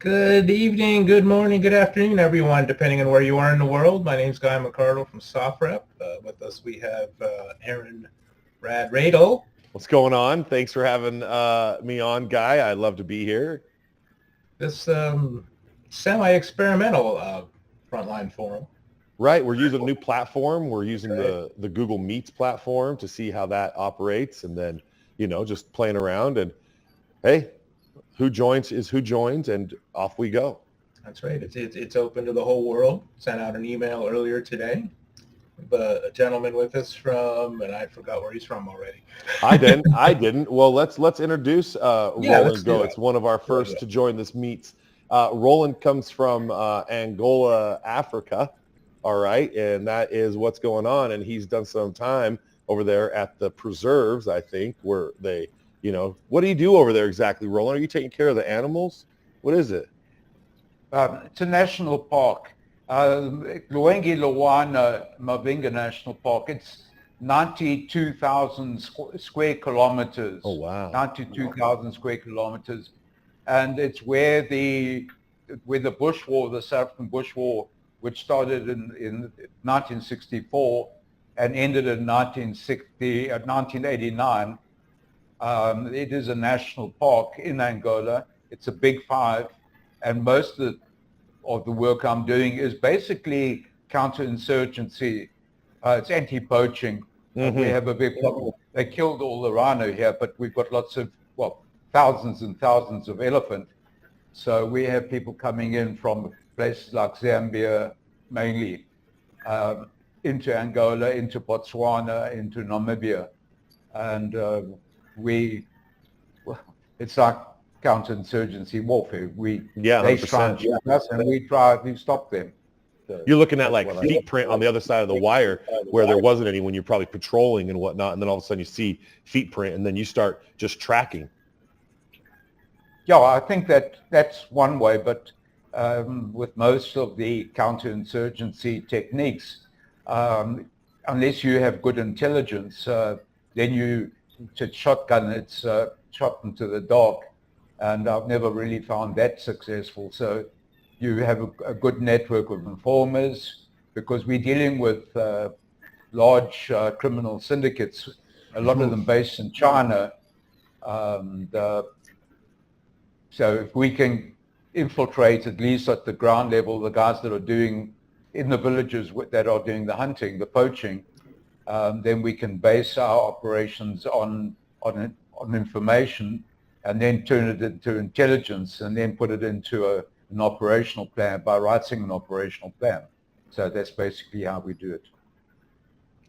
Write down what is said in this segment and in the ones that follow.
Good evening, good morning, good afternoon, everyone, depending on where you are in the world. My name is Guy McCardle from SOFREP. With us, we have Aaron Rad Radel. What's going on? Thanks for having me on, Guy. I love to be here. This semi-experimental Frontline forum. Right. We're using a new platform. We're using the Google Meets platform to see how that operates, and then, just playing around. And hey, who joins is who joins, and off we go. That's right. It's open to the whole world. Sent out an email earlier today. A gentleman with us from, and I forgot where he's from already. I didn't. Well, let's introduce Roland. It's one of our first to join this Meets. Roland comes from Angola, Africa. All right, and that is what's going on. And he's done some time over there at the preserves, I think, where they, what do you do over there exactly, Roland? Are you taking care of the animals? What is it? It's a national park. Luengi Luwana Mavinga National Park. It's 92,000 square kilometers. Oh, wow. 92,000 square kilometers. And it's where the Bush War, the South African Bush War, which started in 1964 and ended in 1989. It is a national park in Angola. It's a big five, and most of the work I'm doing is basically counterinsurgency. It's anti-poaching. Mm-hmm. We have a big problem. They killed all the rhino here, but we've got thousands and thousands of elephant. So we have people coming in from places like Zambia, mainly, into Angola, into Botswana, into Namibia. And it's like counterinsurgency warfare. They try and shoot us, and we try to stop them. You're looking at like feet print on the other side of the wire where there wasn't any when you're probably patrolling and whatnot, and then all of a sudden you see feet print, and then you start just tracking. Yeah, I think that's one way, but with most of the counterinsurgency techniques, unless you have good intelligence, then it's shotgun, it's shot into the dark, and I've never really found that successful. So you have a good network of informers, because we're dealing with large criminal syndicates, a lot of them based in China. So if we can infiltrate, at least at the ground level, the guys that are doing in the villages that are doing the hunting, the poaching, then we can base our operations on information, and then turn it into intelligence, and then put it into an operational plan by writing an operational plan. So that's basically how we do it.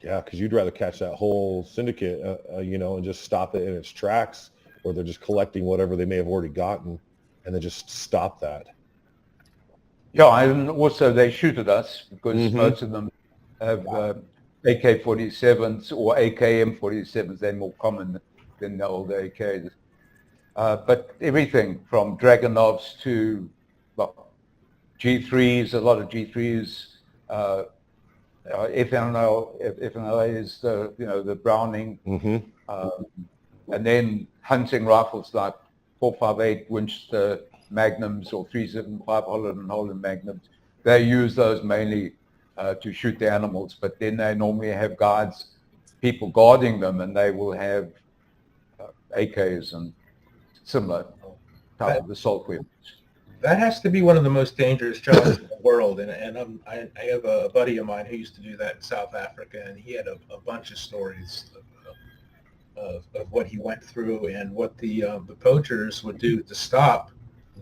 Yeah, because you'd rather catch that whole syndicate, and just stop it in its tracks, or they're just collecting whatever they may have already gotten, and then just stop that. Yeah, and also they shoot at us, because most of them have AK-47s or AKM-47s. They're more common than the old AKs. But everything from Dragunovs to G3s, a lot of G3s, FNLA is the Browning, and then hunting rifles like 4.58 Winchester Magnums or 3.75 Holland Magnums. They use those mainly to shoot the animals, but then they normally have people guarding them, and they will have AKs and similar type of assault weapons. That has to be one of the most dangerous jobs in the world, and I have a buddy of mine who used to do that in South Africa, and he had a bunch of stories of what he went through and what the poachers would do to stop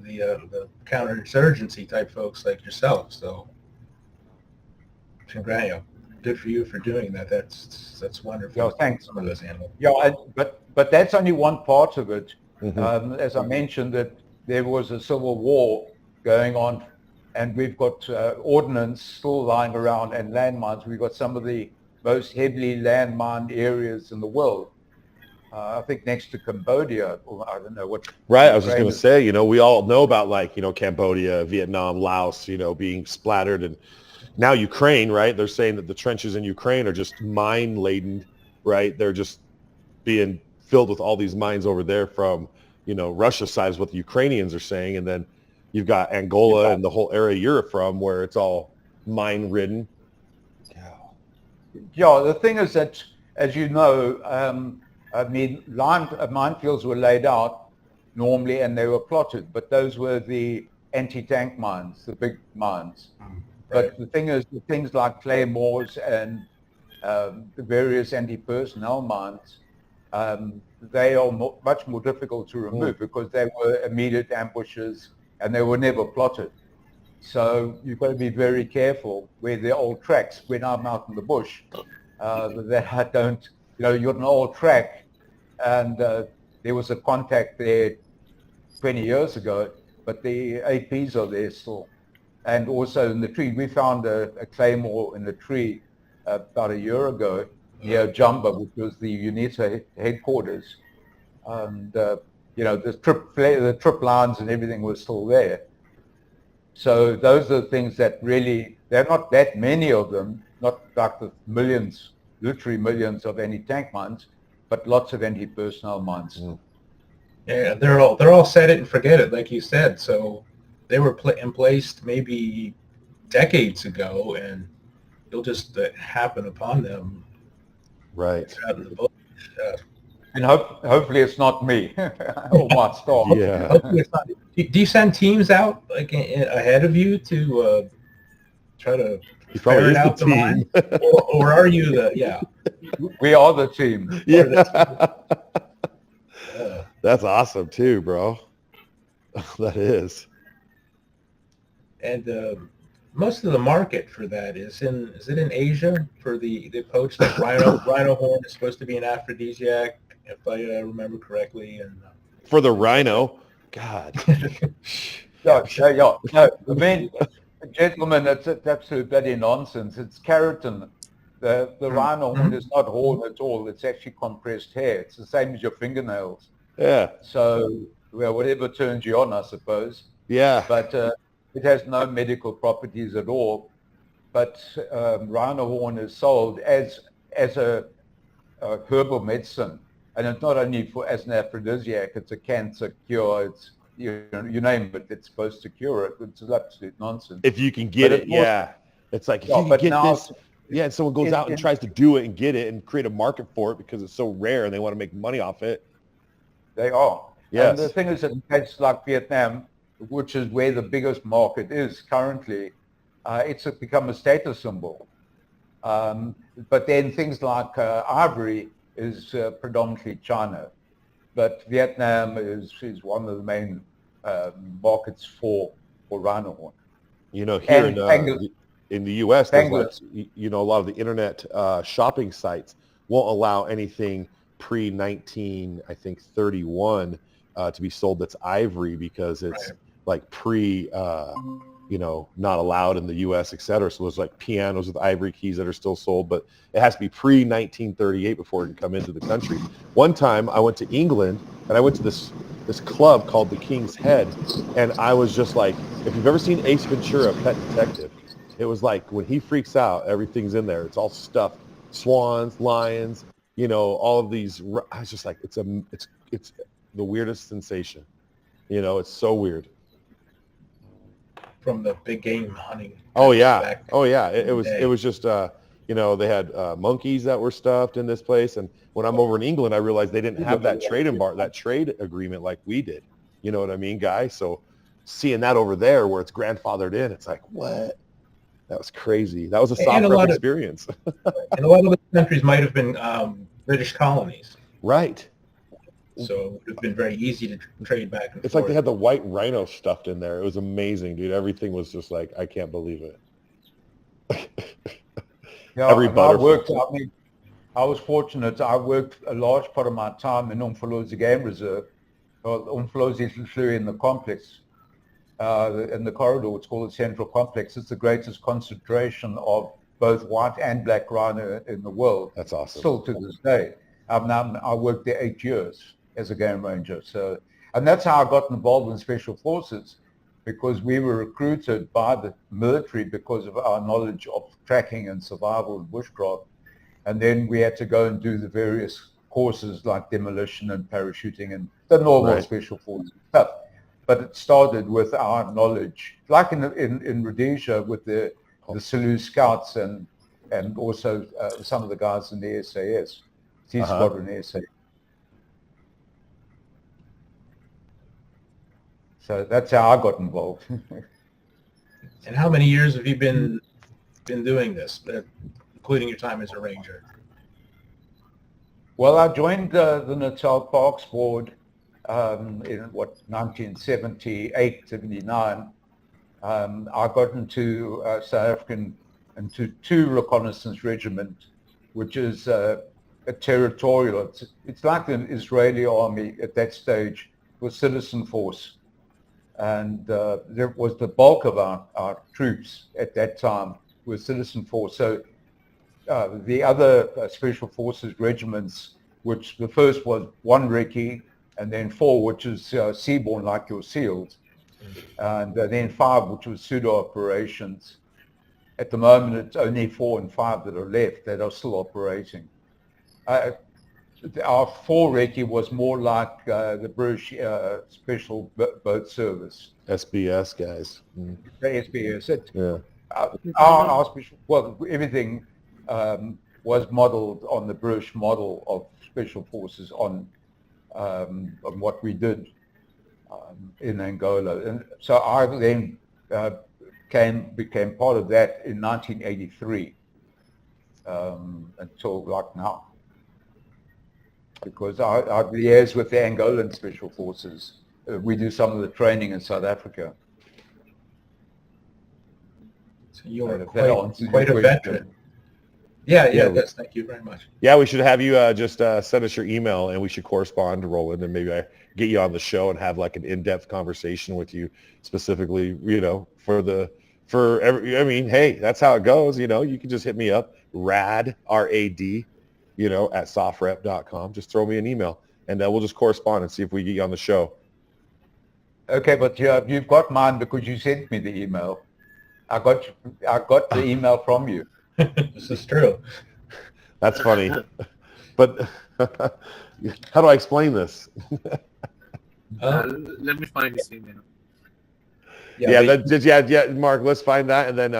the counterinsurgency type folks like yourself. So, congrats, good for you for doing that. That's wonderful. Yeah, thanks. Some of those animals. Yeah, but that's only one part of it. As I mentioned, that there was a civil war going on, and we've got ordnance still lying around and landmines. We've got some of the most heavily landmined areas in the world. I think next to Cambodia, or I don't know what. Right, I was just going to say, we all know about Cambodia, Vietnam, Laos, being splattered, and now Ukraine, right? They're saying that the trenches in Ukraine are just mine laden, right? They're just being filled with all these mines over there from, Russia's side is what the Ukrainians are saying, and then You've got Angola and the whole area you're from where it's all mine-ridden. Yeah, the thing is that, as you know, minefields were laid out normally and they were plotted, but those were the anti-tank mines, the big mines. But the thing is, the things like claymores and the various anti-personnel mines, they are much more difficult to remove because they were immediate ambushes and they were never plotted. So you've got to be very careful where the old tracks, when I'm out in the bush, that I don't, you're on an old track and there was a contact there 20 years ago, but the APs are there still. And also in the tree, we found a claymore in the tree about a year ago near Jumba, which was the UNITA headquarters. And, the trip lines and everything was still there. So those are the things that really, there are not that many of them, not like the millions, literally millions of anti-tank mines, but lots of anti-personnel mines. Yeah, they're all set it and forget it, like you said. So they were in place maybe decades ago, and it'll just happen upon them. Right. Out in the bush. And hopefully it's not me or my staff. Yeah. Hopefully it's not. Do you send teams out like ahead of you to try to ferret out the mine, or are you the We are the team. Yeah. That's awesome too, bro. That is. And most of the market for that is it in Asia for the poached, like rhino horn is supposed to be an aphrodisiac, if I remember correctly, and for the rhino, God. No, I mean, gentlemen, it's absolute bloody nonsense. It's keratin. The rhino horn is not horn at all. It's actually compressed hair. It's the same as your fingernails. Yeah. So, well, whatever turns you on, I suppose. Yeah. But it has no medical properties at all. But rhino horn is sold as a herbal medicine, and it's not only as an aphrodisiac. It's a cancer cure. It's you name it. It's supposed to cure it. It's absolute nonsense. If you can get it, yeah. It's like if you can get this. Yeah, and someone goes out and tries to do it and get it and create a market for it because it's so rare and they want to make money off it. They are. Yes. And the thing is that in places like Vietnam, which is where the biggest market is currently, it's become a status symbol. But then things like ivory is predominantly China. But Vietnam is one of the main markets for rhino horn. Here in the U.S., there's a lot of the internet shopping sites won't allow anything pre-19, I think 31 to be sold that's ivory because it's like not allowed in the U.S., et cetera. So there's like pianos with ivory keys that are still sold, but it has to be pre-1938 before it can come into the country. One time I went to England and I went to this club called the King's Head, and I was just like, if you've ever seen Ace Ventura, Pet Detective, it was like when he freaks out, everything's in there. It's all stuffed, swans, lions, all of these. I was just like, it's the weirdest sensation. It's so weird. From the big game hunting. Oh yeah. It was just they had monkeys that were stuffed in this place, and when I'm over in England, I realized they didn't have that trade agreement like we did. You know what I mean, Guy? So seeing that over there where it's grandfathered in, it's like, what? That was crazy. That was a SOFREP experience. And a lot of the countries might have been British colonies. Right. So it would have been very easy to trade back and forth. It's like they had the white rhino stuffed in there. It was amazing, dude. Everything was just like, I can't believe it. Every butterfly. I was fortunate. I worked a large part of my time in Umfolozi Game Reserve, or Umfolozi in the complex. In the corridor, it's called the Central Complex. It's the greatest concentration of both white and black rhino in the world. That's awesome. Still to this day. I worked there 8 years as a game ranger. So, and that's how I got involved in Special Forces, because we were recruited by the military because of our knowledge of tracking and survival and bushcraft. And then we had to go and do the various courses like demolition and parachuting and the normal Special Forces stuff. but it started with our knowledge, like in Rhodesia with the Selous Scouts and also some of the guys in the SAS, Sea Squadron SAS. So that's how I got involved. And how many years have you been doing this, including your time as a ranger? Well, I joined the Natal Parks Board in 1978, 79. I got into South African, into 2 reconnaissance regiment, which is a territorial. It's like the Israeli army at that stage, was citizen force. And there was the bulk of our troops at that time were citizen force. So the other special forces regiments, which the first was 1 recce, and then 4, which is seaborne, like your SEALs, and then 5, which was pseudo operations. At the moment, it's only 4 and 5 that are left that are still operating. Our 4 recce was more like the British Special Boat Service. SBS guys. The SBS. Yeah. Our special, well, everything was modeled on the British model of special forces on what we did in Angola. And so I then became part of that in 1983 until like now. Because I liaise with the Angolan Special Forces. We do some of the training in South Africa. So you're quite a veteran. Yeah, yes, thank you very much. Yeah, we should have you just send us your email, and we should correspond to Roland, and maybe I get you on the show and have like an in-depth conversation with you specifically, I mean, hey, that's how it goes, you can just hit me up, Rad, R-A-D, at SOFREP.com. Just throw me an email, and we'll just correspond and see if we get you on the show. Okay, but you've got mine because you sent me the email. I got the email from you. This is true. That's funny. But how do I explain this? Let me find this email. Yeah, Mark, let's find that, and then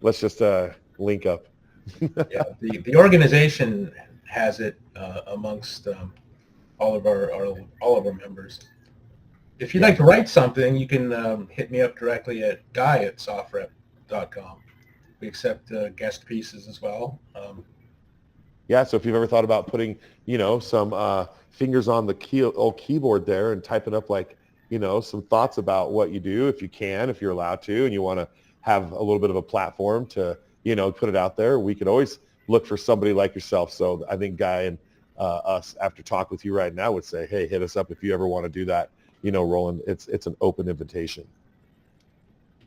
let's just link up. Yeah, the organization has it amongst all of our members. If you'd like to write something, you can hit me up directly at guy@sofrep.com. We accept guest pieces as well. Yeah, so if you've ever thought about putting, some fingers on the old keyboard there and typing up like, some thoughts about what you do, if you're allowed to, and you want to have a little bit of a platform to, put it out there, we could always look for somebody like yourself. So I think Guy and us, after talk with you right now, would say, hey, hit us up if you ever want to do that. Roland, it's an open invitation.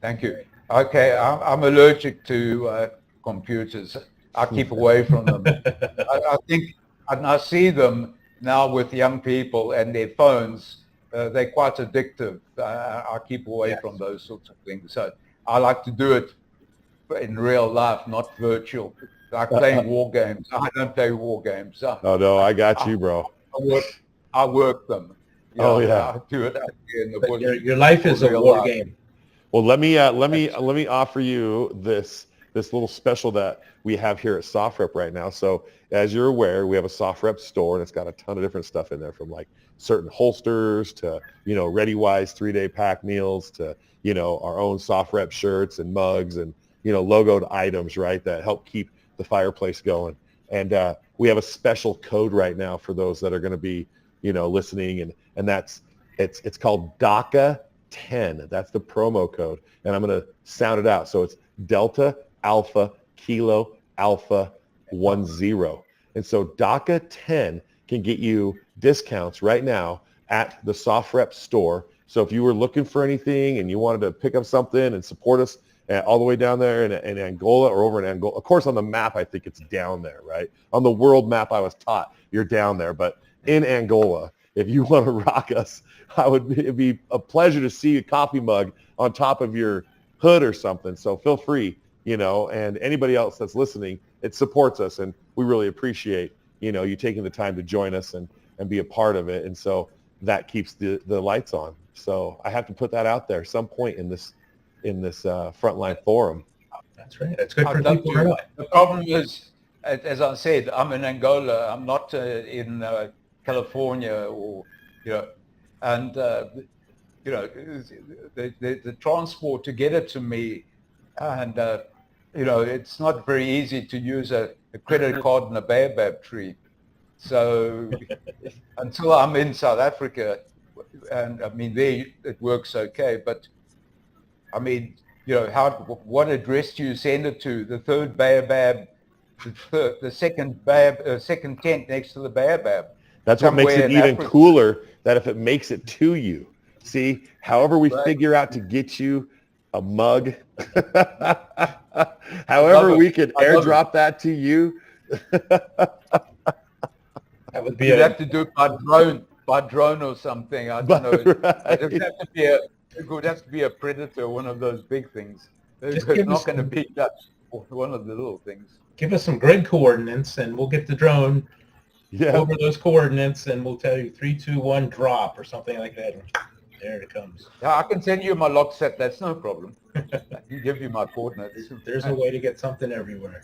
Thank you. Okay, I'm allergic to computers. I keep away from them. I think, and I see them now with young people and their phones. They're quite addictive. I keep away from those sorts of things. So I like to do it in real life, not virtual. Like playing war games. I don't play war games. Oh no, I got you, bro. I work them. I do it in the bush. Your life is a war game. Well, let me offer you this little special that we have here at SOFREP right now. So as you're aware, we have a SOFREP store, and it's got a ton of different stuff in there, from like certain holsters to ReadyWise 3-day pack meals to our own SOFREP shirts and mugs and logoed items, right, that help keep the fireplace going. And we have a special code right now for those that are going to be listening, and that's it's called DACA 10. That's the promo code, and I'm going to sound it out. So it's Delta Alpha Kilo Alpha 10. And so DACA 10 can get you discounts right now at the SOFREP store. So if you were looking for anything and you wanted to pick up something and support us all the way down there in Angola or over in Angola, of course on the map I think it's down there, right? On the world map I was taught you're down there, but in Angola, if you want to rock us, it'd be a pleasure to see a coffee mug on top of your hood or something. So feel free, and anybody else that's listening, it supports us, and we really appreciate, you taking the time to join us and be a part of it. And so that keeps the lights on. So I have to put that out there some point in this Frontline forum. That's right. That's good for people to know. The problem is, as I said, I'm in Angola. I'm not in California, or and the transport to get it to me, and it's not very easy to use a credit card and a baobab tree. So until I'm in South Africa, and I mean there it works okay, but I mean, what address do you send it to? The third baobab, the second tent next to the baobab. That's what makes it even cooler, that if it makes it to you. See, however we figure out to get you a mug, however we could airdrop that to you. That would be You'd have to do it by drone or something. I don't know. Right. It would have to be a Predator, one of those big things. It's not going to be one of the little things. Give us some grid coordinates, and we'll get the drone over those coordinates, and we'll tell you 3, 2, 1, drop, or something like that. There it comes. Yeah, I can send you my lock set. That's no problem. I can give you my coordinates. There's a way to get something everywhere.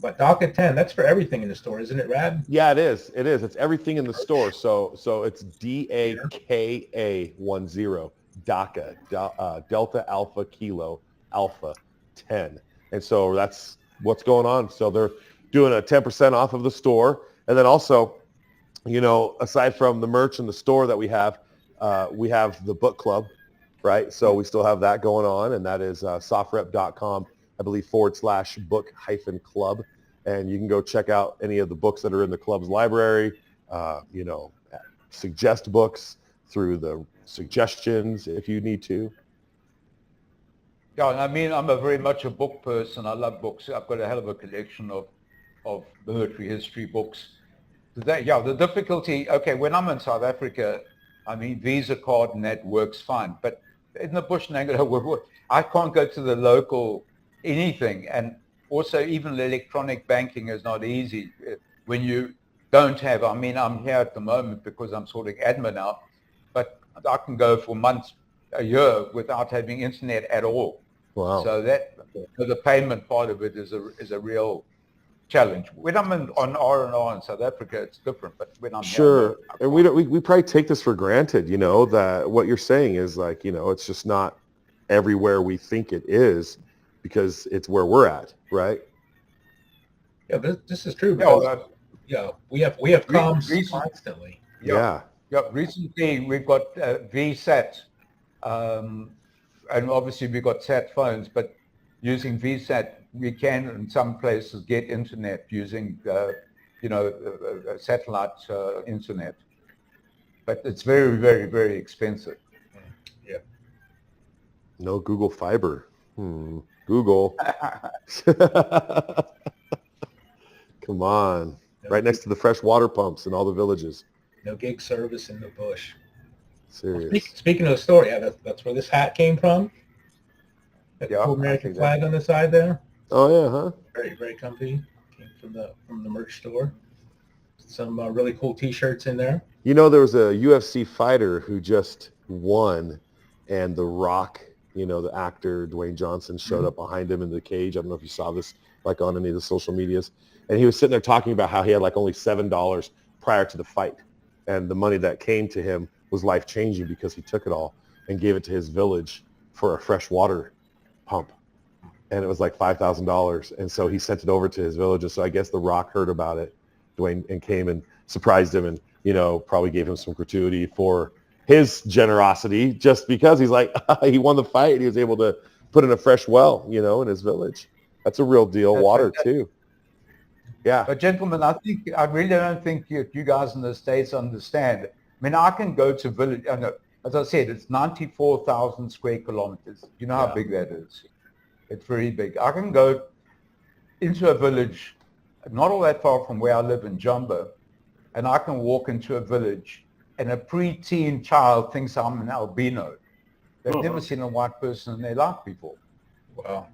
But Docket 10, that's for everything in the store, isn't it, Rad? Yeah, it is. It is. It's everything in the store. So it's DAKA 10, DACA, Delta Alpha Kilo Alpha 10. And so that's what's going on. So they're doing a 10% off of the store. And then also, aside from the merch in the store that we have the book club, right? So we still have that going on, and that is SOFREP.com, I believe, /book-club. And you can go check out any of the books that are in the club's library, suggest books through the suggestions if you need to. Yeah, I mean, I'm very much a book person. I love books. I've got a hell of a collection of military history books. The difficulty, when I'm in South Africa, I mean, Visa card and that works fine. But in the bush in Angola, I can't go to the local anything. And also, even the electronic banking is not easy when you don't have, I mean, I'm here at the moment because I'm sort of admin now, but I can go for months, a year without having internet at all. Wow. So the payment part of it is a real challenge. When I'm on R&R in South Africa, it's different, but when I'm here, and we probably take this for granted, that what you're saying is like, it's just not everywhere we think it is, because it's where we're at, right? Yeah, this is true. Because, we have comms constantly. Yeah. Recently we've got VSAT, and obviously we've got sat phones, but using VSAT, we can in some places get internet using, satellite internet, but it's very, very, very expensive. Yeah. No Google Fiber. Google. Come on. Right next to the fresh water pumps in all the villages. No gig service in the bush. Serious. Well, speaking of the story, that's where this hat came from. That cool American flag on the side there. Oh yeah, huh? Very, very comfy. Came from the merch store. Some really cool T-shirts in there. There was a UFC fighter who just won, and The Rock, the actor Dwayne Johnson, showed up behind him in the cage. I don't know if you saw this on any of the social medias. And he was sitting there talking about how he had only $7 prior to the fight. And the money that came to him was life-changing because he took it all and gave it to his village for a fresh water pump. And it was like $5,000. And so he sent it over to his village. And so I guess The Rock heard about it, Dwayne, and came and surprised him and, probably gave him some gratuity for his generosity, just because he's like, he won the fight. He was able to put in a fresh well, in his village. That's a real deal. Water too. Yeah. But gentlemen, I really don't think you guys in the States understand. I mean, I can go to village, as I said, it's 94,000 square kilometers. You know how big that is. It's very big. I can go into a village, not all that far from where I live in Jumbo, and I can walk into a village and a preteen child thinks I'm an albino. They've never seen a white person in their life before. Wow.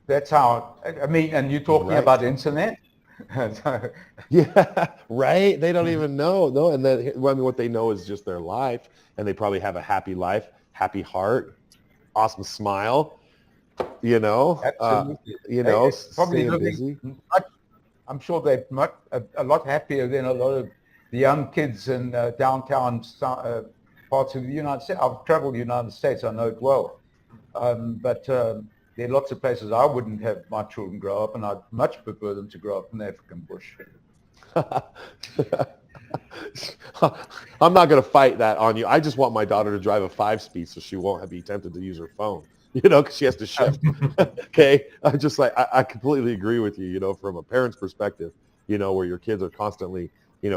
That's how, I mean, and you're talking about internet? So, Yeah, right. They don't even know. No, and then well, I mean, what they know is just their life, and they probably have a happy life, happy heart, awesome smile. You know, absolutely. Probably staying living busy. much, I'm sure they're much, a lot happier than a lot of the young kids in downtown parts of the United States. I've traveled the United States, I know it well. But there are lots of places I wouldn't have my children grow up, and I'd much prefer them to grow up in the African bush. I'm not going to fight that on you. I just want my daughter to drive a 5-speed so she won't be tempted to use her phone, because she has to shift. Okay. I just I completely agree with you, from a parent's perspective, where your kids are constantly,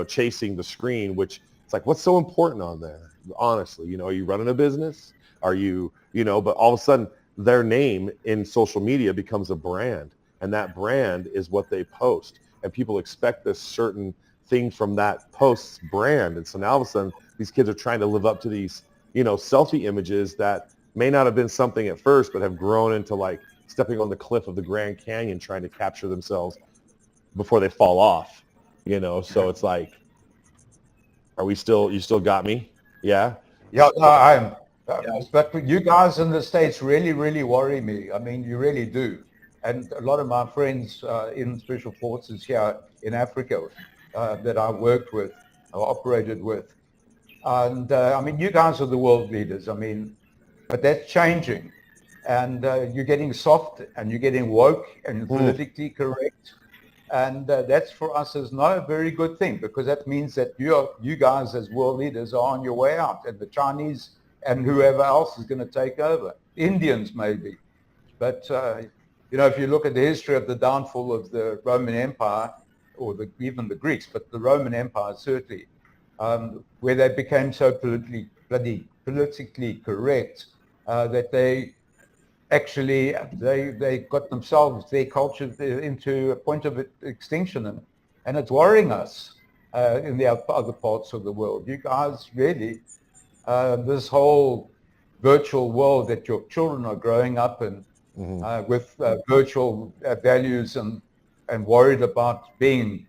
chasing the screen, which it's like, what's so important on there? Honestly, are you running a business? Are you, but all of a sudden their name in social media becomes a brand, and that brand is what they post, and people expect this certain thing from that post's brand. And so now all of a sudden these kids are trying to live up to these, selfie images that may not have been something at first, but have grown into like stepping on the cliff of the Grand Canyon, trying to capture themselves before they fall off, so it's like, you still got me? Yeah. Yeah, no, I'm. Yeah. But you guys in the States really, really worry me. I mean, you really do. And a lot of my friends in special forces here in Africa that I worked with, or operated with, and I mean, you guys are the world leaders. I mean, but that's changing, and you're getting soft, and you're getting woke, and politically correct, and that's for us is not a very good thing, because that means that you guys as world leaders are on your way out, and the Chinese and whoever else is going to take over, Indians maybe. But if you look at the history of the downfall of the Roman Empire, or even the Greeks, but the Roman Empire certainly, where they became so politically correct that they actually they got themselves, their culture, into a point of extinction, and it's worrying us in the other parts of the world. You guys really, this whole virtual world that your children are growing up in, with virtual values, and worried about being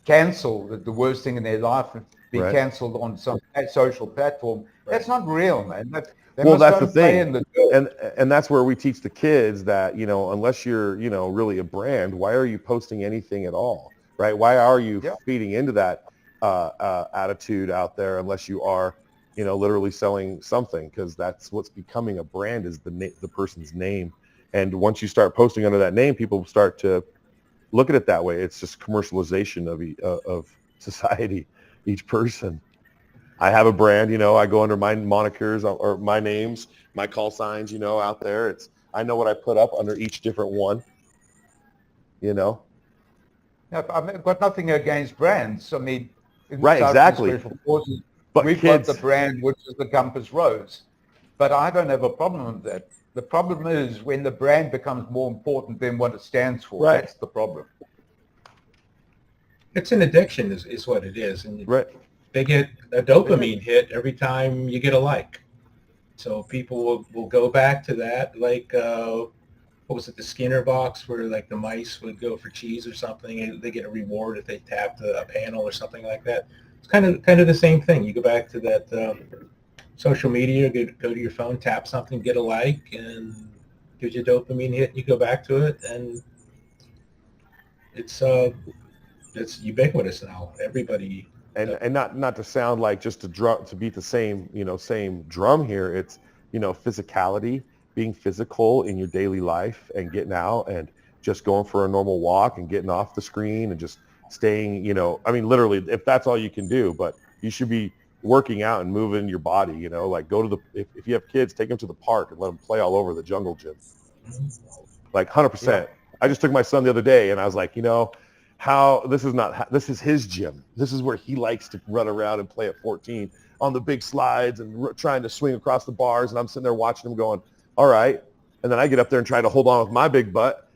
cancelled, that the worst thing in their life is being Right. cancelled on some social platform. That's not real, man. They Well, must that's go the play thing. in the dirt. And that's where we teach the kids that, unless you're, really a brand, why are you posting anything at all? Right? Why are you Yeah. feeding into that attitude out there unless you are, literally selling something? Because that's what's becoming a brand, is the person's name. And once you start posting under that name, people start to look at it that way. It's just commercialization of society, each person. I have a brand, I go under my monikers or my names, my call signs, out there. I know what I put up under each different one, Yeah, I've got nothing against brands. I mean, Right, inside the exactly. special forces, But we've got the kids, brand, which is the Compass Rose. But I don't have a problem with that. The problem is when the brand becomes more important than what it stands for. Right. That's the problem. It's an addiction is what it is. And right, they get a dopamine hit every time you get a like. So people will go back to that, like, what was it, the Skinner box, where like the mice would go for cheese or something, and they get a reward if they tapped a panel or something like that. It's kind of the same thing. You go back to that social media, go to your phone, tap something, get a like, and gives you a dopamine hit, and you go back to it, and it's ubiquitous now. Everybody. and not to sound like just to beat the same drum here. It's, physicality, being physical in your daily life, and getting out and just going for a normal walk and getting off the screen and just staying, I mean, literally, if that's all you can do, but you should be working out and moving your body, like go to if you have kids, take them to the park and let them play all over the jungle gym. Like 100%. Yeah. I just took my son the other day and I was like, this is his gym. This is where he likes to run around and play at 14 on the big slides and trying to swing across the bars. And I'm sitting there watching him going, all right. And then I get up there and try to hold on with my big butt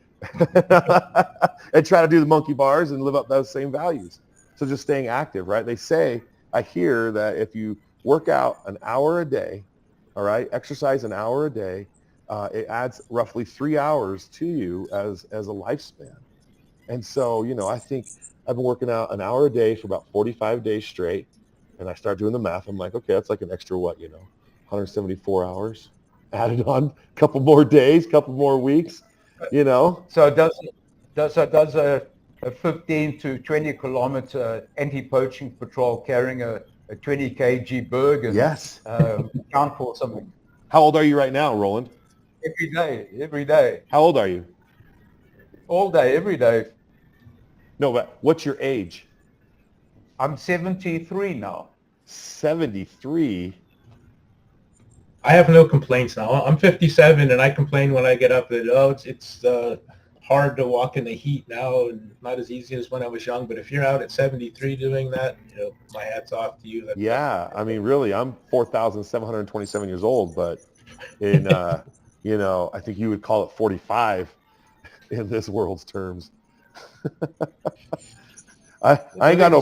and try to do the monkey bars and live up those same values. So just staying active, right? They say, I hear that if you work out an hour a day, all right, exercise an hour a day, it adds roughly 3 hours to you as a lifespan. And so, I think I've been working out an hour a day for about 45 days straight. And I start doing the math. I'm like, okay, that's like an extra 174 hours added on, a couple more days, couple more weeks, So does a 15 to 20 kilometer anti-poaching patrol carrying a 20 kg Bergen Yes. count for something? How old are you right now, Roland? Every day. How old are you? All day, every day. No, but what's your age? I'm 73 now. 73. I have no complaints now. I'm 57, and I complain when I get up that it's hard to walk in the heat now, and not as easy as when I was young. But if you're out at 73 doing that, my hat's off to you. Yeah, I mean, really, I'm 4,727 years old, but in I think you would call it 45 in this world's terms. I ain't got no.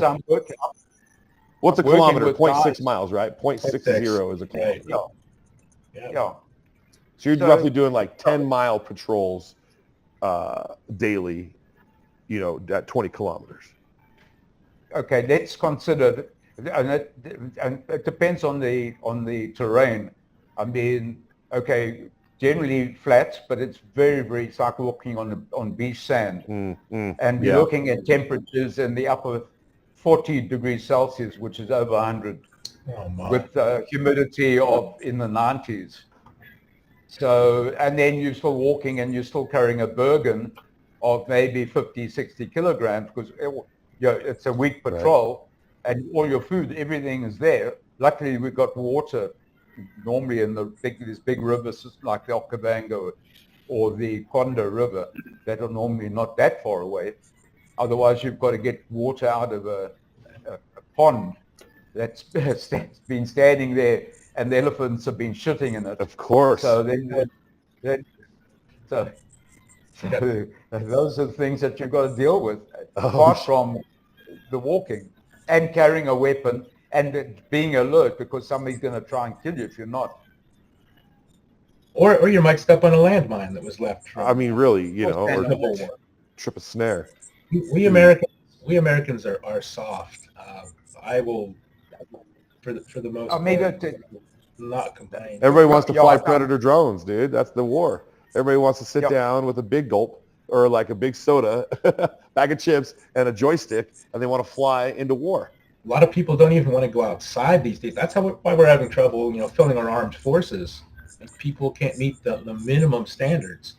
What's a kilometer? 0.6 miles, right? 0.60 is a kilometer. Yeah. So you're roughly doing like 10-mile patrols daily, at 20 kilometers. Okay, let's consider, and it depends on the terrain. I mean, okay, generally flat, but it's very, very, it's like walking on beach sand. And you're looking at temperatures in the upper 40 degrees Celsius, which is over 100, with humidity in the 90s. So, and then you're still walking and you're still carrying a Bergen of maybe 50, 60 kilograms, because it's a week patrol, and all your food, everything is there. Luckily, we've got water normally in these big rivers like the Okavango or the Conda River that are normally not that far away. Otherwise, you've got to get water out of a pond that's been standing there, and the elephants have been shitting in it. Of course. So those are the things that you've got to deal with, apart from the walking and carrying a weapon and being alert, because somebody's going to try and kill you if you're not. Or you might step on a landmine that was left. I mean, really, or trip a snare. We Americans are soft. I will, for the most part, not complain. Everybody wants to fly Predator drones, dude. That's the war. Everybody wants to sit down with a big gulp or like a big soda, bag of chips, and a joystick, and they want to fly into war. A lot of people don't even want to go outside these days. That's why we're having trouble, filling our armed forces. And people can't meet the minimum standards.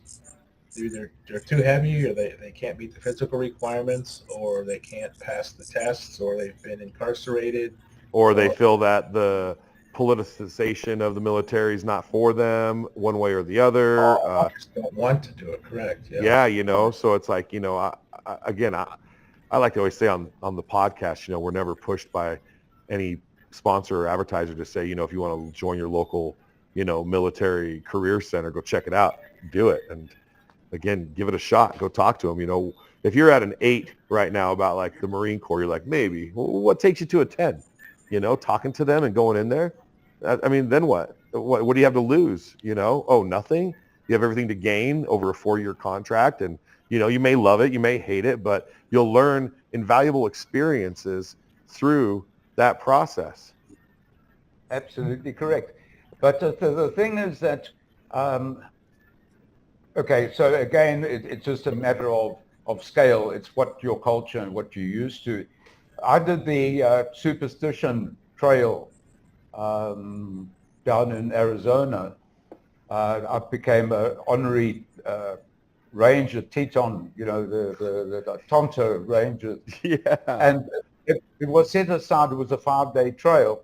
Either they're too heavy, or they can't meet the physical requirements, or they can't pass the tests, or they've been incarcerated. Or they feel that the politicization of the military is not for them, one way or the other. Just don't want to do it, correct. Yeah, so it's like, I like to always say on the podcast, we're never pushed by any sponsor or advertiser to say, if you want to join your local, military career center, go check it out, do it. And again, give it a shot, go talk to them. If you're at an 8 right now about like the Marine Corps, you're like, maybe. Well, what takes you to a 10? Talking to them and going in there. I mean, then what? What do you have to lose? Oh, nothing. You have everything to gain over a 4-year contract, and you may love it, you may hate it, but you'll learn invaluable experiences through that process. Absolutely correct. But the thing is that, okay, so again, it's just a matter of scale. It's what your culture and what you're used to. I did the Superstition Trail down in Arizona. I became an honorary ranger, Teton, the Tonto Rangers. Yeah. And it was set aside. It was a 5-day trail.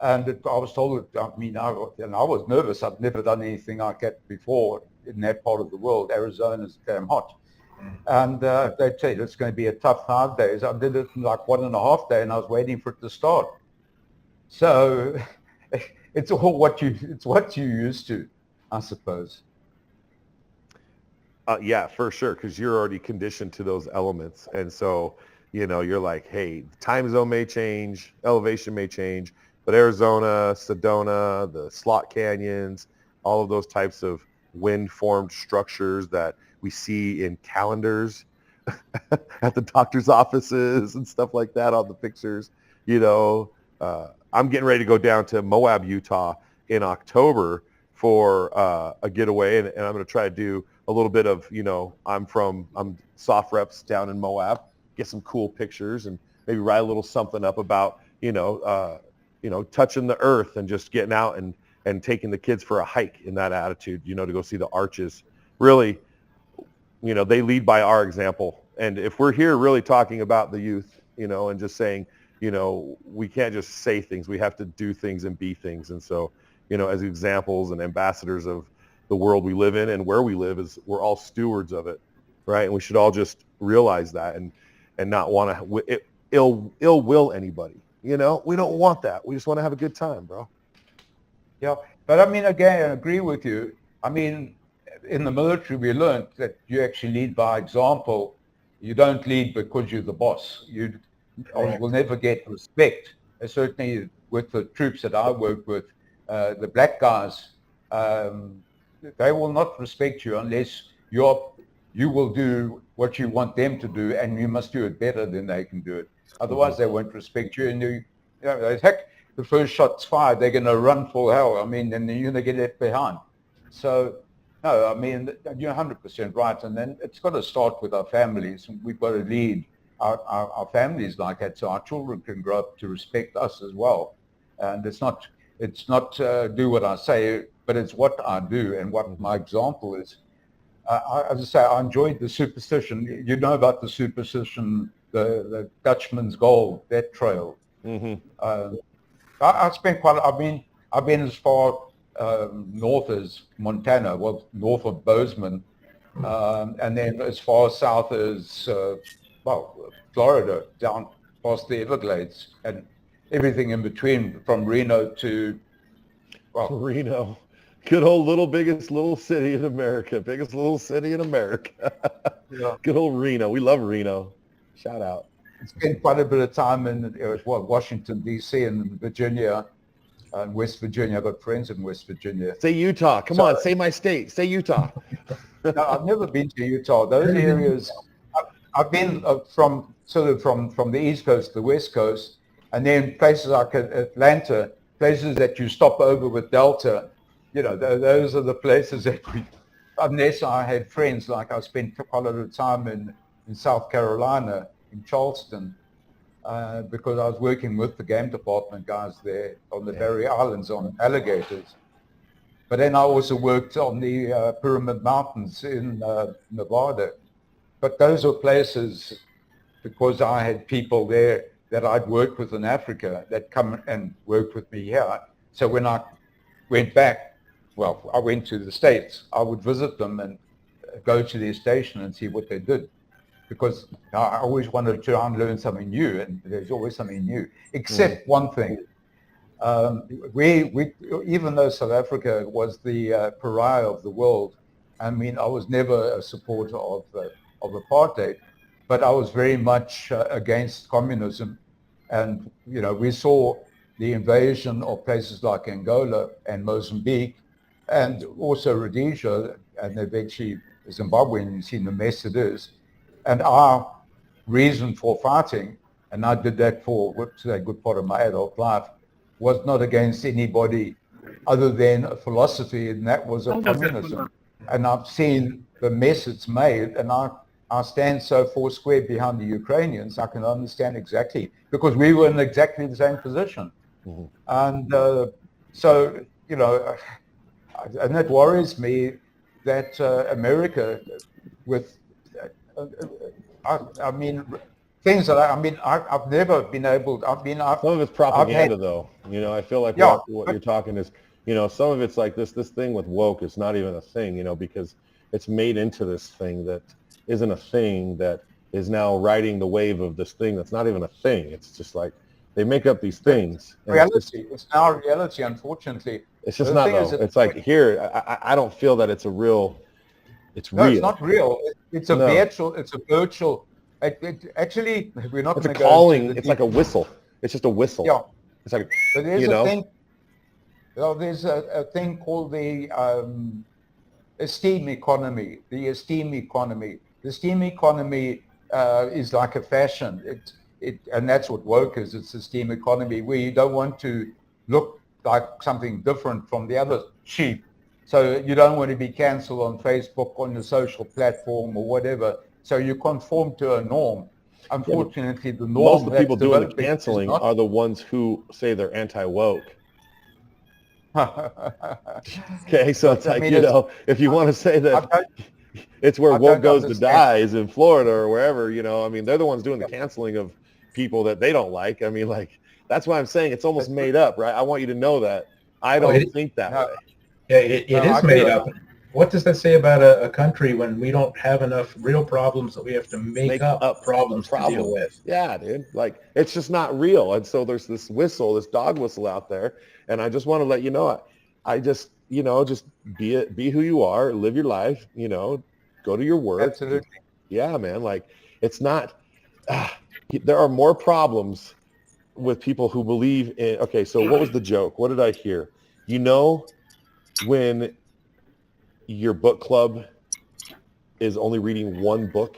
And I was told, I was nervous. I'd never done anything like that before in that part of the world. Arizona's damn hot. And they said it's going to be a tough 5 days. I did it in like 1.5 days, and I was waiting for it to start. So it's all what you're used to, I suppose. Yeah, for sure, because you're already conditioned to those elements. And so, you're like, hey, time zone may change, elevation may change, but Arizona, Sedona, the slot canyons, all of those types of wind-formed structures that we see in calendars at the doctor's offices and stuff like that on the pictures. I'm getting ready to go down to Moab, Utah in October for a getaway, and I'm going to try to do a little bit of, I'm SOFREPs down in Moab, get some cool pictures and maybe write a little something up about, touching the earth and just getting out and taking the kids for a hike in that attitude, to go see the arches. Really, they lead by our example. And if we're here really talking about the youth, and just saying, we can't just say things, we have to do things and be things. And so, as examples and ambassadors of the world we live in and where we live, is we're all stewards of it, right? And we should all just realize that and not want to ill will anybody. We don't want that. We just want to have a good time, bro. Yeah, but I mean, again, I agree with you. I mean, in the military, we learned that you actually lead by example. You don't lead because you're the boss. You will never get respect. Certainly with the troops that I work with, the black guys, they will not respect you unless you will do what you want them to do, and you must do it better than they can do it. Otherwise, they won't respect you. And heck, the first shot's fired, they're going to run for hell. I mean, and you're going to get left behind. So, no, I mean, you're 100% right. And then it's got to start with our families. We've got to lead our families like that, so our children can grow up to respect us as well. And it's not do what I say, but it's what I do and what my example is. As I say, I enjoyed the superstition. You know about the superstition, the Dutchman's Gold, that trail. Mm-hmm. I spent I've been as far north as Montana, well, north of Bozeman, and then as far south as Florida, down past the Everglades, and everything in between, from Reno to Reno. Good old biggest little city in America. Biggest little city in America. Yeah. Good old Reno. We love Reno. Shout out. Spent quite a bit of time in Washington, D.C. and Virginia and West Virginia. I've got friends in West Virginia. Say Utah. Come on, say my state. Say Utah. No, I've never been to Utah. Those areas, I've been from the East Coast to the West Coast, and then places like Atlanta, places that you stop over with Delta. Those are the places that unless I had friends, like I spent quite a lot of time in South Carolina, in Charleston, because I was working with the game department guys there on the Barry Islands on alligators. But then I also worked on the Pyramid Mountains in Nevada. But those are places, because I had people there that I'd worked with in Africa that come and worked with me here. So when I went back, I went to the States, I would visit them and go to their station and see what they did. Because I always wanted to try and learn something new, and there's always something new, except one thing. We even though South Africa was the pariah of the world, I mean, I was never a supporter of apartheid, but I was very much against communism. And, we saw the invasion of places like Angola and Mozambique, and also Rhodesia, and eventually Zimbabwe, and you've seen the mess it is. And our reason for fighting, and I did that for a good part of my adult life, was not against anybody other than a philosophy, and that was of communism. And I've seen the mess it's made, and I stand so four square behind the Ukrainians. I can understand exactly, because we were in exactly the same position. Mm-hmm. And so, and it worries me that America, with I mean, things that I've never been able. Some of it's propaganda, though. I feel like what you're talking is, some of it's like this thing with woke is not even a thing. Because it's made into this thing that isn't a thing, that is now riding the wave of this thing that's not even a thing. It's just like they make up these things. Reality. It's now reality, unfortunately. It's just not, though. It's like here, I don't feel that it's a real. It's real. No, it's not real. It's a virtual. It's a virtual. Actually, we're not going to go. Calling. It's like a whistle. It's just a whistle. Yeah. It's like, but there's a thing. There's a thing called the esteem economy. The esteem economy. The esteem economy is like a fashion. And that's what woke is. It's a steam economy where you don't want to look like something different from the other sheep. So you don't want to be cancelled on Facebook, on the social platform or whatever. So you conform to a norm. Unfortunately, the norm most of the people doing the canceling not... are the ones who say they're anti-woke. Okay, so it's like, you know, if you want to say that it's where woke goes to die is in Florida or wherever, you know, I mean, they're the ones doing the canceling of people that they don't like. I mean, like, that's why I'm saying it's almost made up, right? I want you to know that. I don't think that way. Yeah, it is made up. What does that say about a country when we don't have enough real problems that we have to make up problems to deal with? Yeah, dude. Like, it's just not real. And so there's this whistle, this dog whistle out there. And I just want to let you know, I just, you know, just be who you are, live your life, you know, go to your work. Absolutely. Yeah, man. Like, it's not, there are more problems with people who believe in, okay, so what was the joke? What did I hear? You know, when your book club is only reading one book,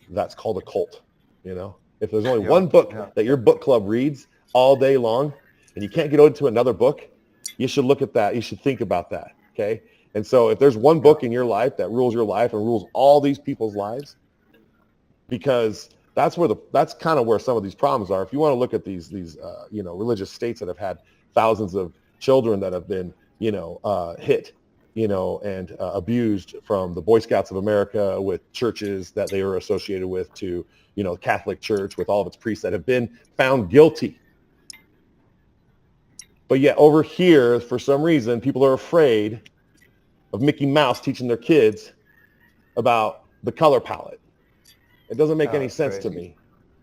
that's called a cult. You know, if there's only one book that your book club reads all day long and you can't get into another book, you should look at that. You should think about that. Okay. And so if there's one book in your life that rules your life and rules all these people's lives, because that's kind of where some of these problems are. If you want to look at these you know, religious states that have had thousands of children that have been, you know, hit, you know, and abused, from the Boy Scouts of America with churches that they were associated with to, you know, Catholic Church with all of its priests that have been found guilty. But yet over here, for some reason, people are afraid of Mickey Mouse teaching their kids about the color palette. It doesn't make any sense to me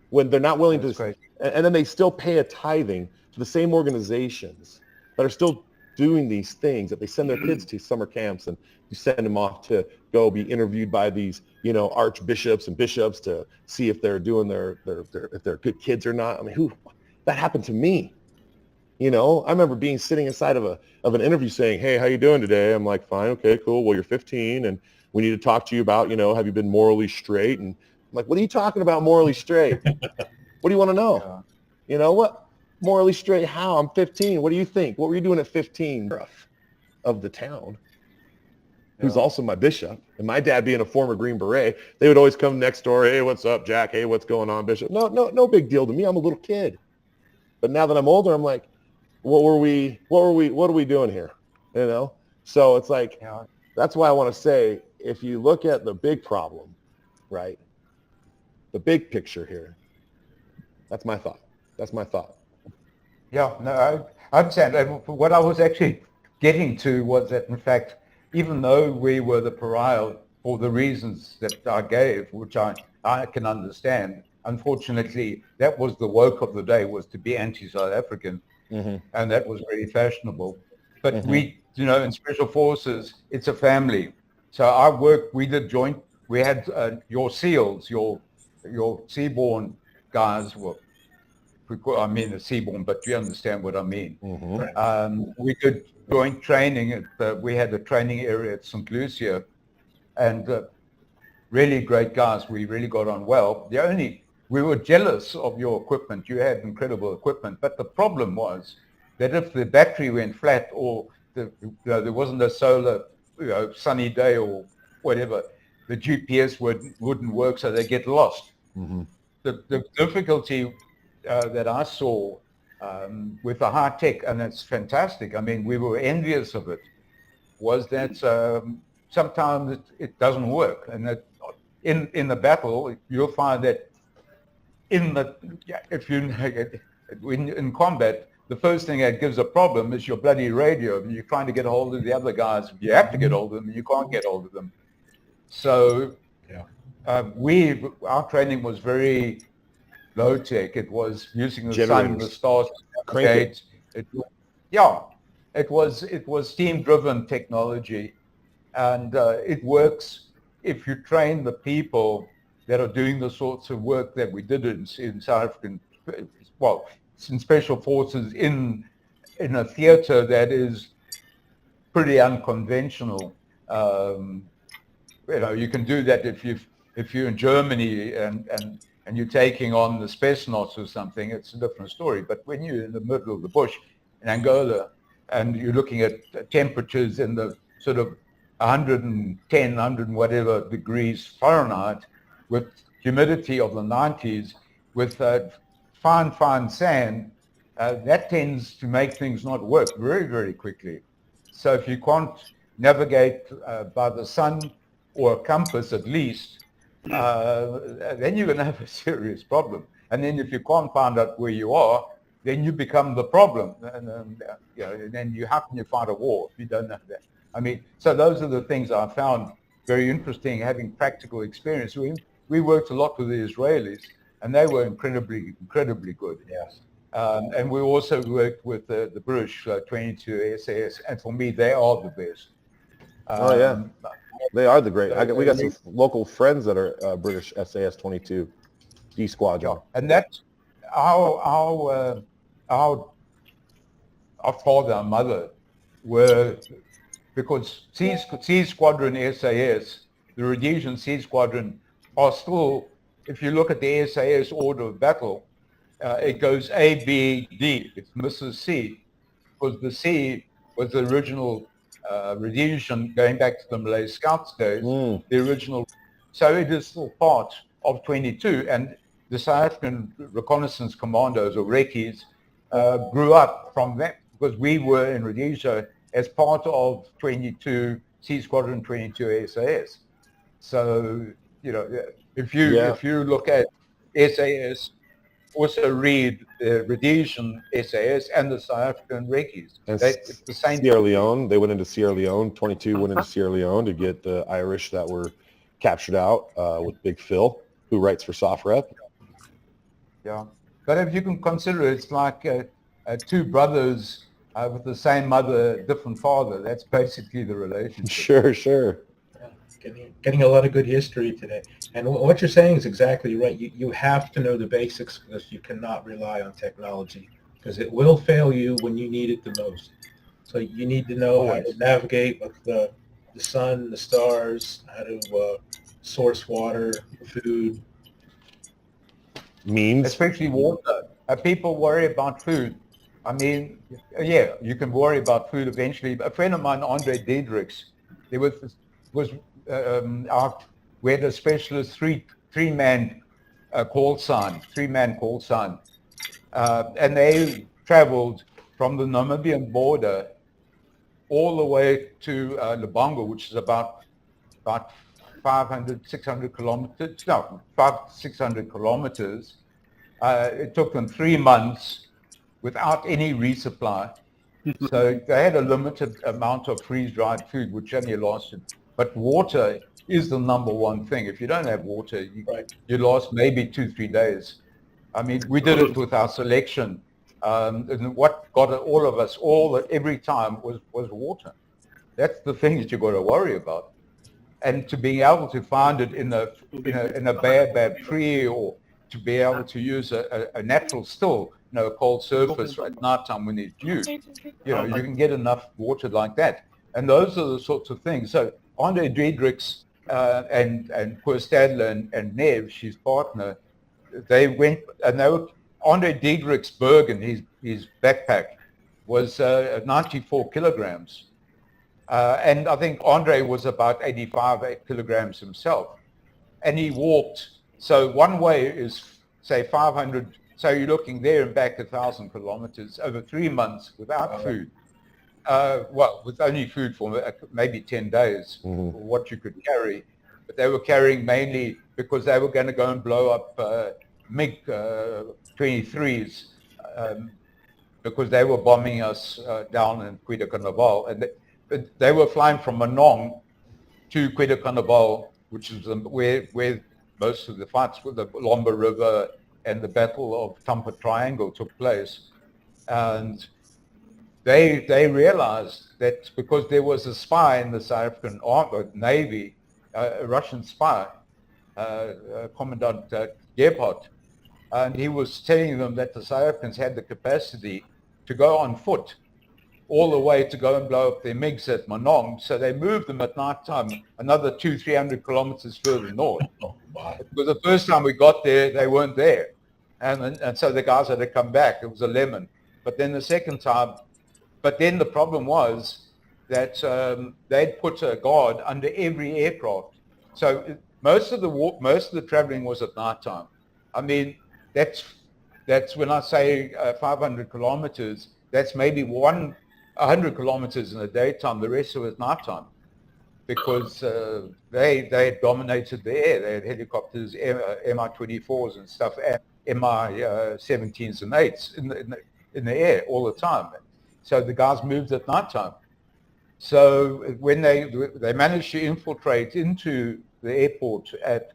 when they're not willing to, and then they still pay a tithing to the same organizations that are still doing these things, that they send their kids to summer camps and you send them off to go be interviewed by these, you know, archbishops and bishops to see if they're doing if they're good kids or not. I mean, that happened to me. You know, I remember sitting inside of an interview saying, "Hey, how you doing today?" I'm like, "Fine, okay, cool. Well, you're 15 and we need to talk to you about, you know, have you been morally straight?" And I'm like, "What are you talking about morally straight? What do you want to know?" Yeah. You know what? Morally straight how? I'm 15. What do you think? What were you doing at 15? Of the town, who's also my bishop, and my dad being a former Green Beret, they would always come next door. "Hey, what's up, Jack? Hey, what's going on, Bishop?" No big deal to me. I'm a little kid. But now that I'm older, I'm like, what are we doing here? You know? So it's like, that's why I want to say, if you look at the big problem, right? The big picture here, that's my thought. Yeah, no, I understand. What I was actually getting to was that, in fact, even though we were the pariah for the reasons that I gave, which I can understand, unfortunately, that was the woke of the day, was to be anti-South African. Mm-hmm. And that was very fashionable. But we, you know, in Special Forces, it's a family. So we did joint, we had your SEALs, your seaborne guys were, I mean the seaborne, but you understand what I mean. Mm-hmm. We did joint training. We had a training area at St. Lucia, and really great guys. We really got on well. We were jealous of your equipment. You had incredible equipment, but the problem was that if the battery went flat or there wasn't a solar, sunny day or whatever, the GPS wouldn't work, so they get lost. Mm-hmm. The difficulty that I saw with the high tech, and it's fantastic. I mean, we were envious of it. Was that sometimes it doesn't work, and that in the battle you'll find that in combat, the first thing that gives a problem is your bloody radio. You're trying to get a hold of the other guys. You have to get hold of them, and you can't get hold of them. So our training was very low tech. It was using the sun, the stars, it was steam driven technology, and it works if you train the people that are doing the sorts of work that we did in South African, in Special Forces, in a theater that is pretty unconventional. You can do that if you've If you're in Germany and you're taking on the Spetsnaz or something, it's a different story. But when you're in the middle of the bush in Angola and you're looking at temperatures in the sort of 110, 100 and whatever degrees Fahrenheit, with humidity of the 90s, with fine sand, that tends to make things not work very, very quickly. So if you can't navigate by the sun or a compass at least, then you're going to have a serious problem. And then if you can't find out where you are, then you become the problem. And then how can you fight a war if you don't know that? I mean, so those are the things I found very interesting, having practical experience. We worked a lot with the Israelis, and they were incredibly good. Yes. And we also worked with the British 22 SAS, and for me, they are the best. Oh yeah, they are the great. We got some local friends that are British SAS 22 D Squadron. Yeah. And that's our father and mother were, because C Squadron SAS, the Rhodesian C Squadron, are still, if you look at the SAS order of battle, it goes A, B, D. It misses C, because the C was the original Rhodesian, going back to the Malay Scouts days, the original. So it is still part of 22. And the South African Reconnaissance Commandos, or Recce's, grew up from that, because we were in Rhodesia as part of 22, C Squadron 22 SAS. So, if you look at SAS, also read the Rhodesian SAS and the South African Recce's. It's the same. Sierra Leone, they went into Sierra Leone. 22 went into Sierra Leone to get the Irish that were captured out with Big Phil, who writes for SOFREP. Yeah, but if you can consider it's like two brothers with the same mother, different father. That's basically the relationship. Sure. Getting a lot of good history today. And what you're saying is exactly right. You have to know the basics, because you cannot rely on technology, because it will fail you when you need it the most. So you need to know how to navigate with the sun, the stars, how to source water, food. Means. Especially water. People worry about food. I mean, yeah, you can worry about food eventually. A friend of mine, Andre Diedrichs, there was we had a specialist three-man call sign, and they traveled from the Namibian border all the way to Lubongo, which is about 600 kilometers. It took them 3 months without any resupply. So they had a limited amount of freeze-dried food, which only lasted. But water is the number one thing. If you don't have water, you last maybe 2-3 days. I mean, we did it with our selection. And what got all of us, every time, was water. That's the thing that you've got to worry about. And to be able to find it in a baobab tree, or to be able to use a natural still, a cold surface at nighttime when there's dew, you can get enough water like that. And those are the sorts of things. So Andre Diedrichs and Koos Stadler and Nev, his partner, they went, and they were, Andre Diedrichs' Bergen, his backpack, was 94 kilograms. And I think Andre was about 85 kilograms himself. And he walked. So one way is, say, 500. So you're looking there and back 1,000 kilometers over 3 months without food. With only food for maybe 10 days for what you could carry. But they were carrying mainly because they were going to go and blow up MiG-23s because they were bombing us down in Cuida-Carnaval. And they were flying from Manong to Cuida-Carnaval, which is where most of the fights with the Lomba River and the Battle of Tampa Triangle took place. And they realized that because there was a spy in the South African Navy, a Russian spy, Commandant Gebhardt, and he was telling them that the South Africans had the capacity to go on foot all the way to go and blow up their MiGs at Manong. So they moved them at night time another 200-300 kilometers further north. Because the first time we got there, they weren't there. And so the guys had to come back. It was a lemon. But then the second time, but then the problem was that they'd put a guard under every aircraft. So most of the traveling was at night time. I mean, that's when I say 500 kilometers, that's maybe 100 kilometers in the daytime. The rest of it nighttime, because they dominated the air. They had helicopters, Mi-24s and stuff, Mi-17s and 8s in the air all the time. So the guys moved at nighttime. So when they managed to infiltrate into the airport at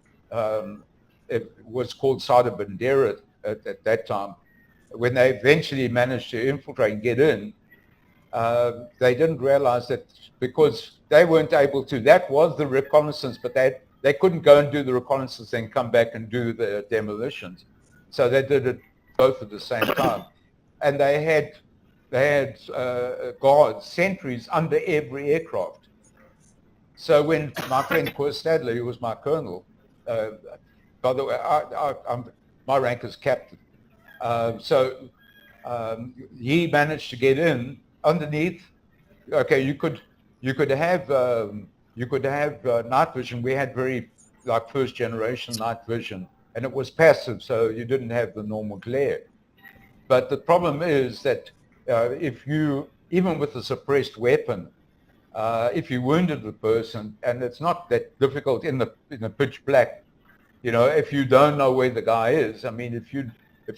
it was called Sada Bandera at that time, when they eventually managed to infiltrate and get in, they didn't realize that because they weren't able to, that was the reconnaissance, but they couldn't go and do the reconnaissance and come back and do the demolitions. So they did it both at the same time. And they had guards, sentries under every aircraft. So when my friend Cor Stadler, who was my colonel, by the way, my rank is captain. So he managed to get in underneath. Okay, you could have night vision. We had very first generation night vision, and it was passive, so you didn't have the normal glare. But the problem is that if you, even with a suppressed weapon, if you wounded the person, and it's not that difficult in the pitch black, if you don't know where the guy is, I mean, if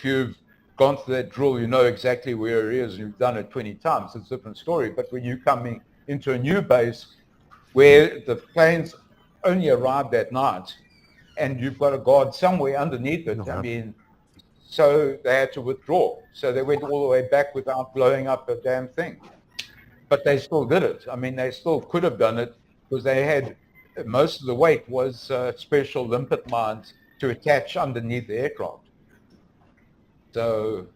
you've gone through that drill, you know exactly where he is, and you've done it 20 times, it's a different story. But when you're coming into a new base where the planes only arrived at night, and you've got a guard somewhere underneath it, I mean, so they had to withdraw. So they went all the way back without blowing up a damn thing. But they still did it. I mean, they still could have done it because they had, most of the weight was special limpet mines to attach underneath the aircraft. So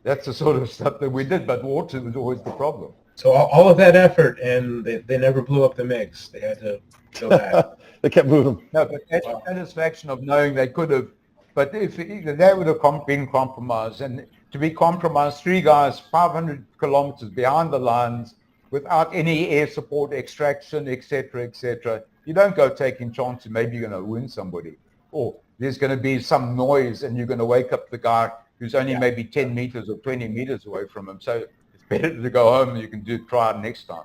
that's the sort of stuff that we did, but water was always the problem. So all of that effort, and they never blew up the MiGs. They had to go back. They kept moving. No, but that satisfaction of knowing they could have, but if they would have been compromised, and to be compromised, 3 guys 500 kilometers behind the lines without any air support, extraction, etc., you don't go taking chances. Maybe you're going to wound somebody, or there's going to be some noise and you're going to wake up the guy who's only maybe 10 meters or 20 meters away from him. So it's better to go home and you can try it next time.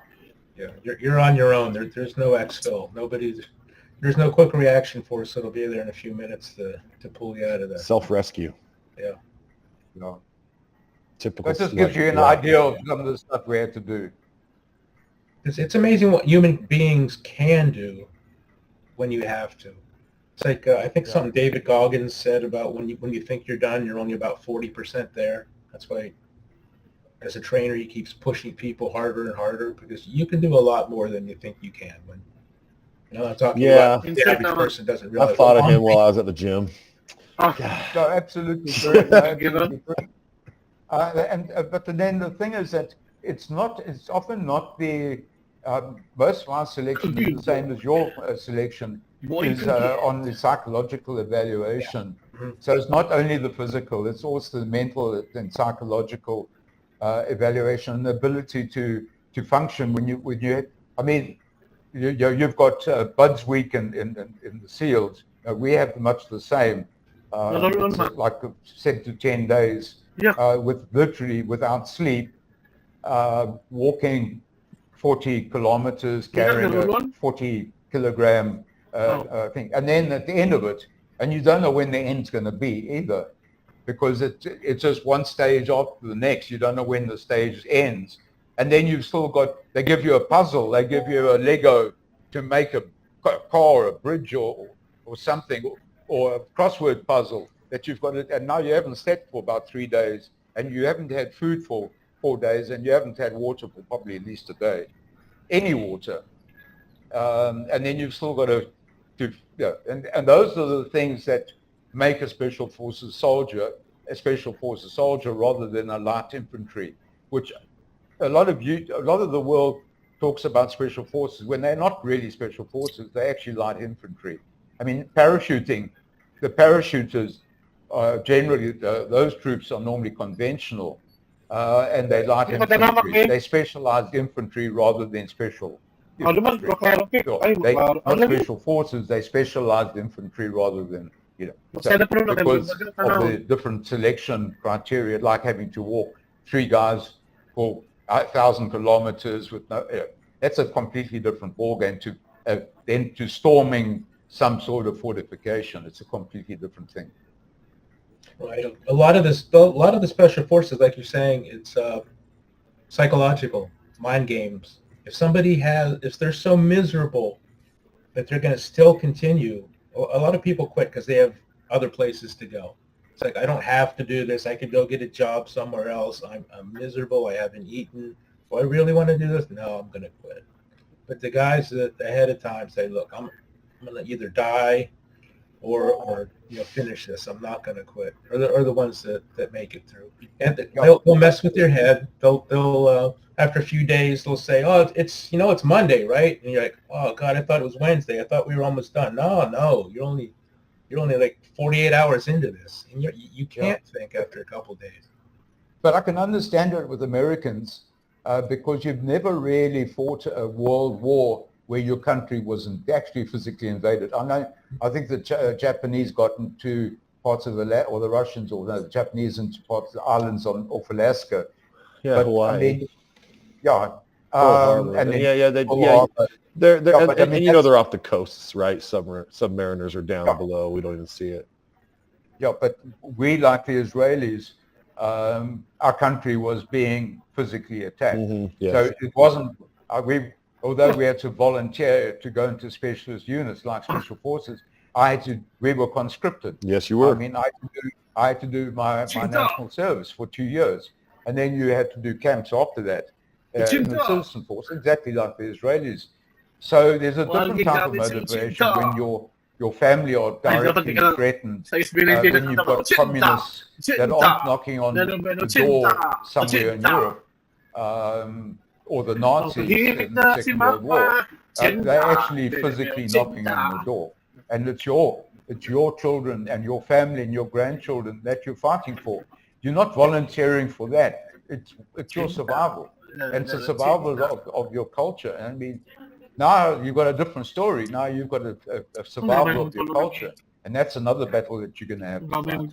Yeah, you're on your own. There's no exfil. There's no quick reaction force that'll be there in a few minutes to pull you out of that. Self-rescue. Yeah. No. Typical. That just gives you an idea of some of the stuff we had to do. It's amazing what human beings can do when you have to. It's like I think something David Goggins said about when you think you're done, you're only about 40% there. That's why, as a trainer, he keeps pushing people harder and harder because you can do a lot more than you think you can. When I'm talking about the average person doesn't realize. I thought of him while I was at the gym. No, absolutely. But then the thing is that it's often not the most of our selection is the same as your selection is on the psychological evaluation. Yeah. So it's not only the physical, it's also the mental and psychological evaluation and the ability to function when you I mean, you've got Buds Week in the SEALs. We have much the same, like 7 to 10 days, with literally without sleep, walking 40 kilometers, carrying a 40 kilogram thing. And then at the end of it, and you don't know when the end's going to be either, because it's just one stage after the next. You don't know when the stage ends. And then you've still got, they give you a puzzle, they give you a Lego to make a car, a bridge or something, or a crossword puzzle that you've got, and now you haven't slept for about 3 days, and you haven't had food for 4 days, and you haven't had water for probably at least a day, any water. And then you've still got and those are the things that make a special forces soldier rather than a light infantry, which a lot of the world talks about special forces when they're not really special forces. They're actually light infantry. I mean, parachuting, the parachuters generally, those troops are normally conventional, and they light infantry. They specialized infantry rather than special infantry. They not special forces. They specialized infantry rather than, so because of the different selection criteria, like having to walk 3 guys for 1,000 kilometers with no. That's a completely different ballgame than to storming some sort of fortification. It's a completely different thing. Right. A lot of the special forces, like you're saying, it's psychological mind games. If they're so miserable that they're going to still continue, a lot of people quit because they have other places to go. It's like, I don't have to do this. I could go get a job somewhere else. I'm miserable. I haven't eaten. Do I really want to do this? No, I'm going to quit. But the guys that ahead of time say, look, I'm going to either die or finish this. I'm not going to quit. Or the ones that make it through. And they'll mess with your head. They'll after a few days they'll say, oh, it's Monday, right? And you're like, oh God, I thought it was Wednesday. I thought we were almost done. No, you're only like 48 hours into this, and you can't think after a couple of days. But I can understand it with Americans because you've never really fought a world war where your country wasn't actually physically invaded. I think the Japanese got into parts of or the Russians, or the Japanese into parts of the islands off Alaska. Yeah, but, Hawaii. I mean, they're off the coasts, right? Submariners are down below. We don't even see it. Yeah, but we, like the Israelis, our country was being physically attacked. Mm-hmm, yes. So it wasn't, although we had to volunteer to go into specialist units like special forces, we were conscripted. Yes, you were. I mean, I had to do my national service for 2 years. And then you had to do camps after that in the citizen force, exactly like the Israelis. So there's a different type of motivation when your family are directly threatened. When you've got communists that aren't knocking on the door somewhere in Europe, or the Nazis in the Second World War, they're actually physically knocking on the door. And it's your children and your family and your grandchildren that you're fighting for. You're not volunteering for that. It's your survival. And it's a survival of your culture. I mean, now you've got a different story. Now you've got a survival of your culture. And that's another battle that you're going to have to fight.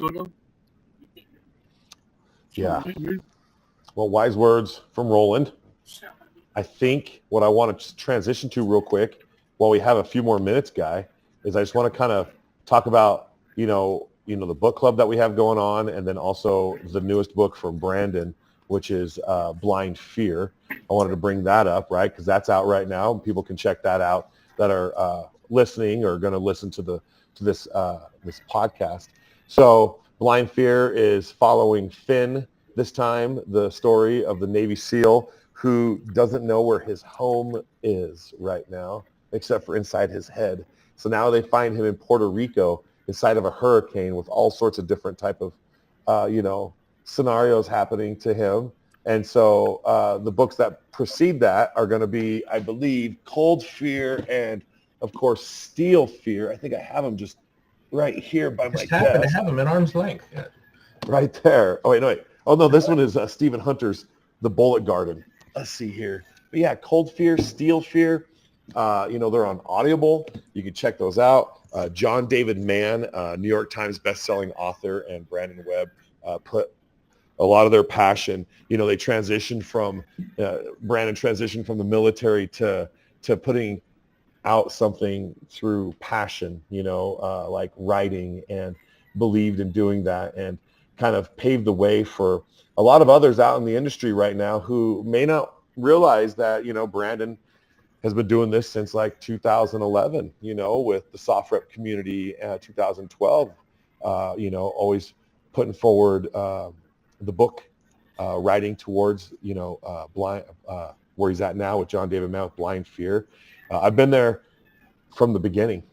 Yeah. Well, wise words from Roland. I think what I want to transition to real quick, while we have a few more minutes, Guy, is I just want to kind of talk about, the book club that we have going on, and then also the newest book from Brandon, which is Blind Fear. I wanted to bring that up, right, because that's out right now. People can check that out that are listening or going to listen to this podcast. So Blind Fear is following Finn, this time the story of the Navy SEAL who doesn't know where his home is right now, except for inside his head. So now they find him in Puerto Rico inside of a hurricane with all sorts of different type of, scenarios happening to him. And so the books that precede that are going to be, I believe, Cold Fear and, of course, Steel Fear. I think I have them just right here by my desk. I have them at arm's length. Yeah. Right there. Oh, wait. Oh, no, this one is Stephen Hunter's The Bullet Garden. Let's see here. But yeah, Cold Fear, Steel Fear. They're on Audible. You can check those out. John David Mann, New York Times bestselling author, and Brandon Webb put a lot of their passion. They transitioned from Brandon transitioned from the military to putting out something through passion. Like writing, and believed in doing that, and kind of paved the way for a lot of others out in the industry right now who may not realize that Brandon has been doing this since like 2011, with the SOFREP community, 2012, always putting forward the book, writing towards, blind, where he's at now with John David Mann with Blind Fear. I've been there from the beginning,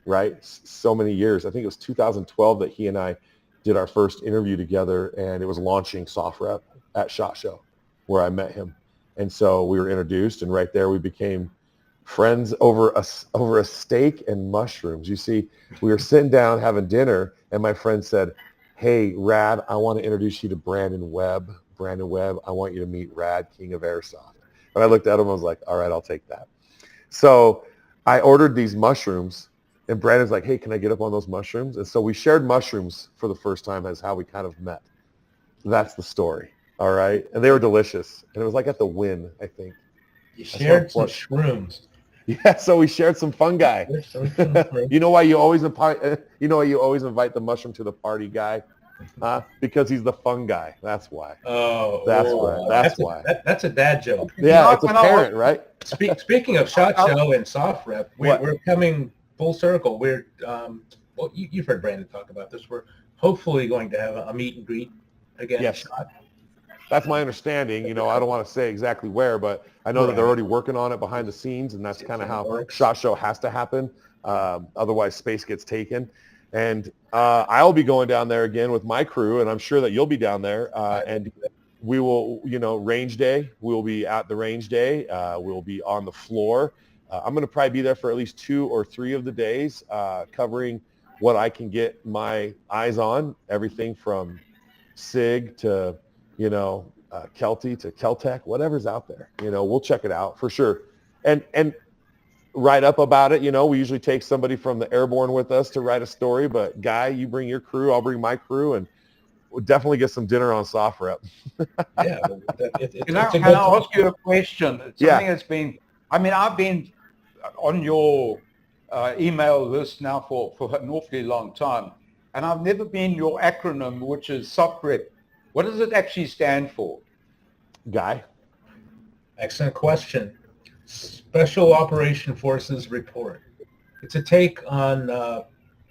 right? So many years. I think it was 2012 that he and I did our first interview together, and it was launching SOFREP at SHOT Show, where I met him. And so we were introduced, and right there we became friends over a steak and mushrooms. You see, we were sitting down having dinner, and my friend said, "Hey, Rad, I want to introduce you to Brandon Webb. Brandon Webb, I want you to meet Rad, King of Airsoft." And I looked at him and was like, all right, I'll take that. So I ordered these mushrooms, and Brandon's like, "Hey, can I get up on those mushrooms?" And so we shared mushrooms for the first time as how we kind of met. That's the story. All right. And they were delicious. And it was like at the Wynn, I think. You shared some shrooms. Yeah, so we shared some fungi. You know why you always invite the mushroom to the party, Guy? Because he's the fun guy. That's why. Oh, that's why. That's a dad joke. Yeah, it's apparent, right? Speaking of SHOT Show and SOFREP, we're coming full circle. We're well, you've heard Brandon talk about this. We're hopefully going to have a meet and greet again. Yes. SHOT. That's my understanding. You know, I don't want to say exactly where, but I know that they're already working on it behind the scenes, and that's kind of how SHOT Show has to happen. Otherwise, space gets taken. And I'll be going down there again with my crew, and I'm sure that you'll be down there. And we will, range day. We'll be at the range day. We'll be on the floor. I'm going to probably be there for at least 2 or 3 of the days, covering what I can get my eyes on, everything from SIG to, Kelty to Keltec, whatever's out there. We'll check it out for sure. And write up about it. We usually take somebody from the airborne with us to write a story, but Guy, you bring your crew, I'll bring my crew, and we'll definitely get some dinner on SOFREP. Yeah. Can I ask you a question? Something that's been, I've been on your email list now for an awfully long time, and I've never been your acronym, which is SOFREP. What does it actually stand for? Guy? Excellent question. Special Operation Forces Report. It's a take on a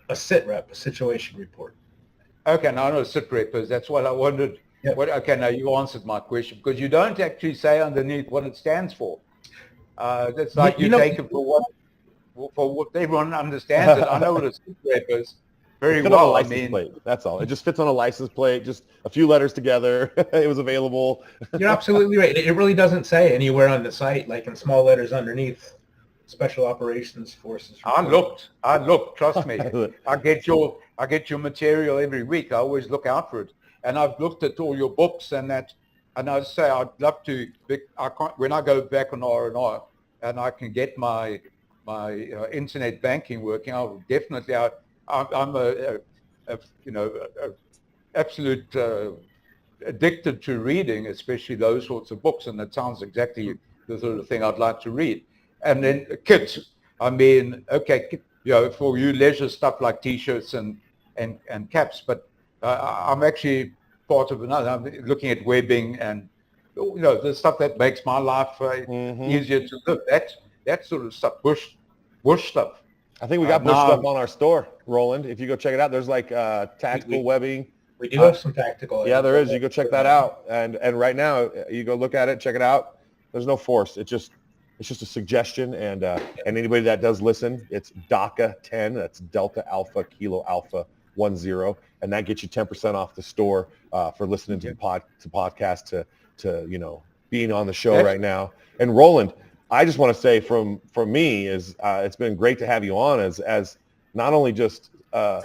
SITREP, a situation report. Okay, now I know SITREP is. That's what I wondered. Yep. Okay, now you answered my question, because you don't actually say underneath what it stands for. That's like you take it for what everyone understands it. I know what a SITREP is very well. On a license plate. That's all. It just fits on a license plate, just a few letters together. It was available. You're absolutely right. It really doesn't say anywhere on the site, like in small letters underneath, Special Operations Forces. Report. I looked. Trust me. I get your material every week. I always look out for it, and I've looked at all your books and that. And I say I'd love to. I can't when I go back on R&R and I can get my internet banking working. I'll definitely. I'm a absolute addicted to reading, especially those sorts of books, and that sounds exactly the sort of thing I'd like to read. And then kits. Okay, for you leisure stuff like T-shirts and caps, but I'm actually part of another. I'm looking at webbing and the stuff that makes my life easier to live. That sort of stuff, bush stuff. I think we got bush stuff on our store, Roland. If you go check it out, there's like tactical webbing. We do have some tactical. Yeah, there is. You go check that out. And right now, you go look at it, check it out. There's no force. It's just a suggestion. And anybody that does listen, it's DACA 10. That's Delta Alpha Kilo Alpha 10, and that gets you 10% off the store for listening to the podcast to being on the show right now. And Roland, I just want to say from me is it's been great to have you on as not only just a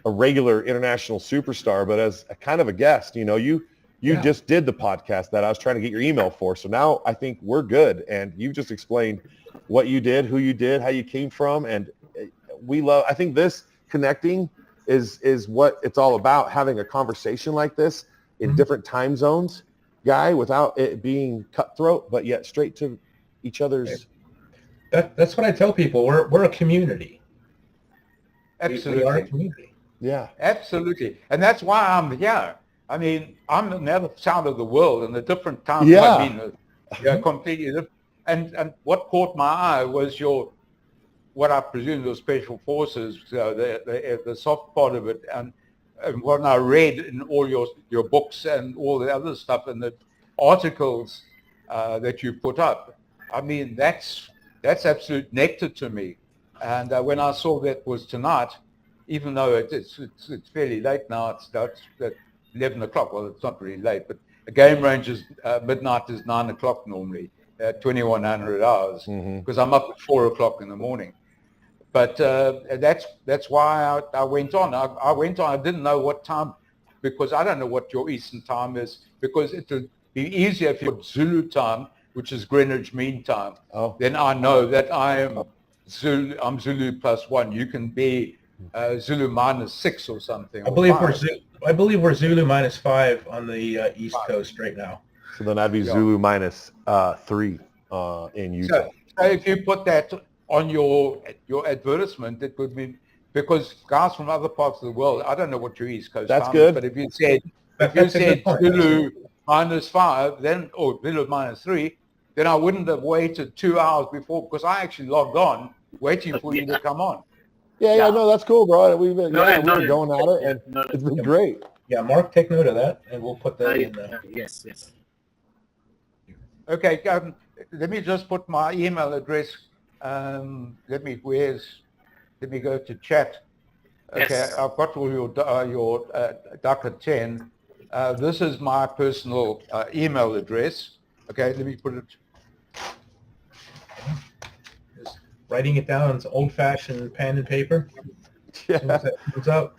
regular international superstar, but as a kind of a guest. You just did the podcast that I was trying to get your email for. So now I think we're good. And you just explained what you did, who you did, how you came from. And I think this connecting is what it's all about, having a conversation like this in different time zones, Guy, without it being cutthroat, but yet straight to each other's. That's what I tell people. We're a community. Absolutely. We are a community. Yeah, absolutely. And that's why I'm here. I'm on the other side of the world in a different time. Yeah. Completely different. And what caught my eye was what I presume was special forces, the soft part of it, and what I read in all your books and all the other stuff and the articles that you put up. That's absolute nectar to me. And when I saw that was tonight, even though it's fairly late now, it's at 11 o'clock. Well, it's not really late, but A game range is midnight is 9 o'clock normally, 2100 hours, because I'm up at 4 o'clock in the morning. But that's why I went on. I went on. I didn't know what time, because I don't know what your Eastern time is, because it would be easier if you're Zulu time, which is Greenwich Mean Time. Then I know that I'm Zulu +1. You can be Zulu -6 or something. I believe we're Zulu -5 on the East Coast right now. So then I'd be Zulu -3 in Utah. So if you put that on your advertisement, it would be, because guys from other parts of the world, I don't know what your East Coast That's time good. is, but if you said Zulu -5, then, or Zulu -3, then I wouldn't have waited 2 hours before, because I actually logged on waiting for you to come on. Yeah, no, that's cool, bro. We've been we're going at it, and it's been great. Yeah, Mark, take note of that, and we'll put that in there. Yes. Okay, let me just put my email address. Let me go to chat. Okay, Yes. I've got all your DACA 10. This is my personal email address. Okay, let me put it. Just writing it down. It's old-fashioned pen and paper. Yeah. What's up?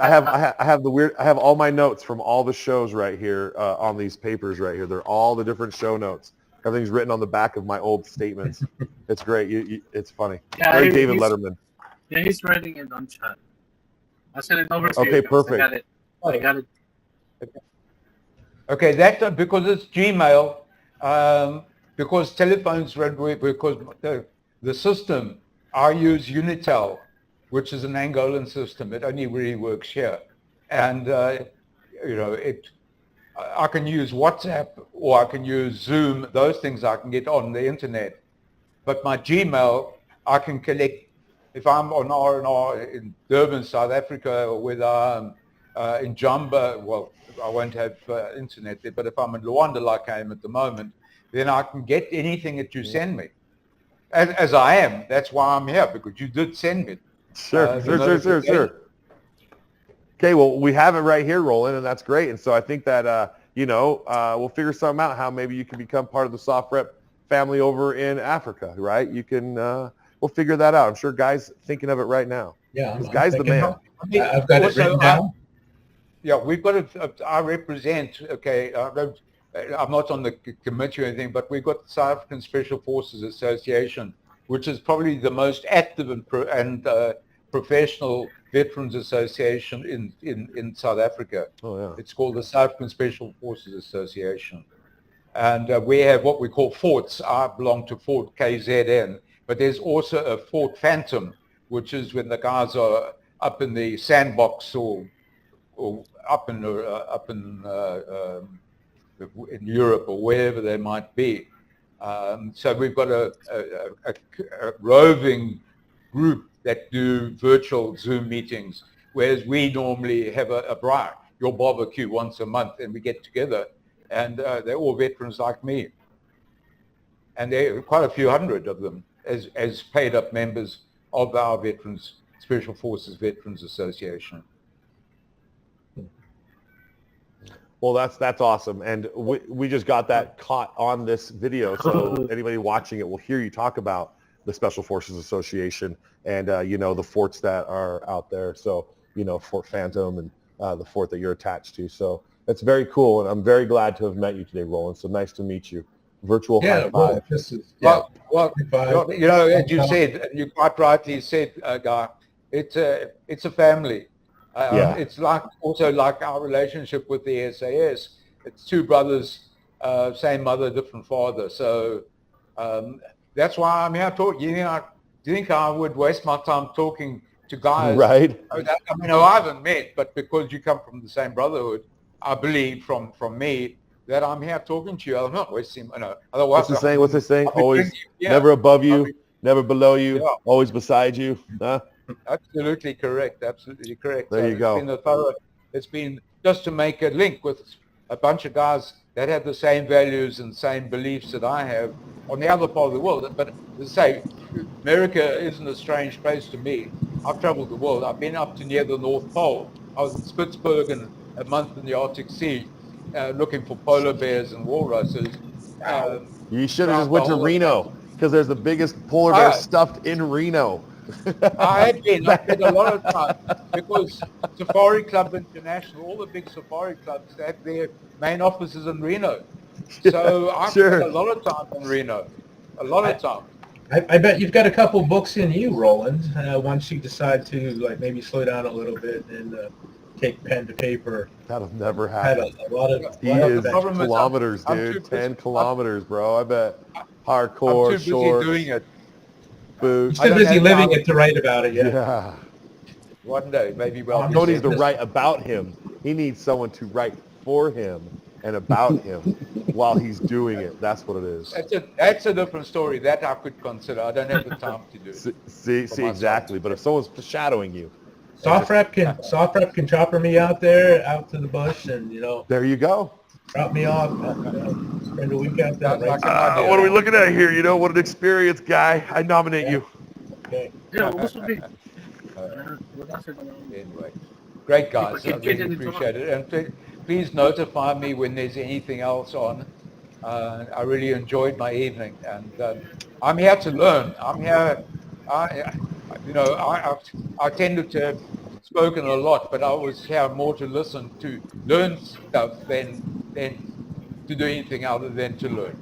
I have all my notes from all the shows right here on these papers right here. They're all the different show notes. Everything's written on the back of my old statements. It's great. It's funny. Yeah, Very David Letterman. Yeah, he's writing it on chat. I'll send it over to you. Okay, perfect. I got it. Okay, that because it's Gmail, because telephones because the system, I use Unitel, which is an Angolan system. It only really works here, and I can use WhatsApp or I can use Zoom. Those things I can get on the internet, but my Gmail I can collect if I'm on R&R in Durban, South Africa, or whether I'm in Jamba. Well, I won't have internet there, but if I'm in Luanda like I am at the moment, then I can get anything that you send me, as I am. That's why I'm here, because you did send me. Sure. Okay, well, we have it right here, Roland, and that's great. And so I think that, we'll figure something out, how maybe you can become part of the SOFREP family over in Africa, right? You can, we'll figure that out. I'm sure Guy's thinking of it right now. Yeah. Guy's the man. I've got it written down. Yeah, we've got I represent, I'm not on the committee or anything, but we've got the South African Special Forces Association, which is probably the most active and professional veterans association in South Africa. Oh, yeah. It's called the South African Special Forces Association. And we have what we call forts. I belong to Fort KZN, but there's also a Fort Phantom, which is when the guys are up in the sandbox or up in Europe or wherever they might be. So we've got a roving group that do virtual Zoom meetings, whereas we normally have your barbecue once a month, and we get together, and they're all veterans like me. And there are quite a few hundred of them as paid up members of our Special Forces Veterans Association. Well, that's awesome, and we just got that caught on this video, so anybody watching it will hear you talk about the Special Forces Association and the forts that are out there. So Fort Phantom and the fort that you're attached to. So it's very cool, and I'm very glad to have met you today, Roland. So nice to meet you. Virtual high five. Well, as you said, you quite rightly said, Guy, it's a family. It's also like our relationship with the SAS. It's two brothers, same mother, different father. So that's why I'm here talking. Do you think I would waste my time talking to guys? Right. I haven't met, but because you come from the same brotherhood, I believe from me that I'm here talking to you. I'm not wasting. Otherwise, what's the saying? Always, never above you, never below you, always beside you. Huh? Absolutely correct. Absolutely correct. There you go. It's been just to make a link with a bunch of guys that have the same values and same beliefs that I have on the other part of the world. But to say, America isn't a strange place to me. I've traveled the world. I've been up to near the North Pole. I was in Spitsbergen a month in the Arctic Sea. looking for polar bears and walruses. You should have just went to Reno because there's the biggest polar bear stuffed in Reno. I've been a lot of time because Safari Club International, all the big safari clubs, they have their main offices in Reno. So I've spent a lot of time in Reno, a lot of time. I bet you've got a couple books in you, Roland. Once you decide to like maybe slow down a little bit and take pen to paper. That'll never happen. He is kilometers, dude. 10 kilometers, bro. I bet. Hardcore, I'm too busy shorts, doing it. boots. You're too busy living it to write about it. Yeah. One day, maybe. Well, no one needs to write about him. He needs someone to write for him and about him while he's doing it. That's what it is. That's a different story. That I could consider. I don't have the time to do it. See, exactly. But if someone's shadowing you, SOFREP can chopper me out there, out to the bush, and there you go. Drop me off. Spend a week out there. What are we looking at here? What an experience, Guy. I nominate you. Okay. Yeah, this would be. Anyway, great guys. I really appreciate it. And please notify me when there's anything else on. I really enjoyed my evening, and I'm here to learn. I'm here. I tended to have spoken a lot, but I was here more to listen, to learn stuff than to do anything other than to learn.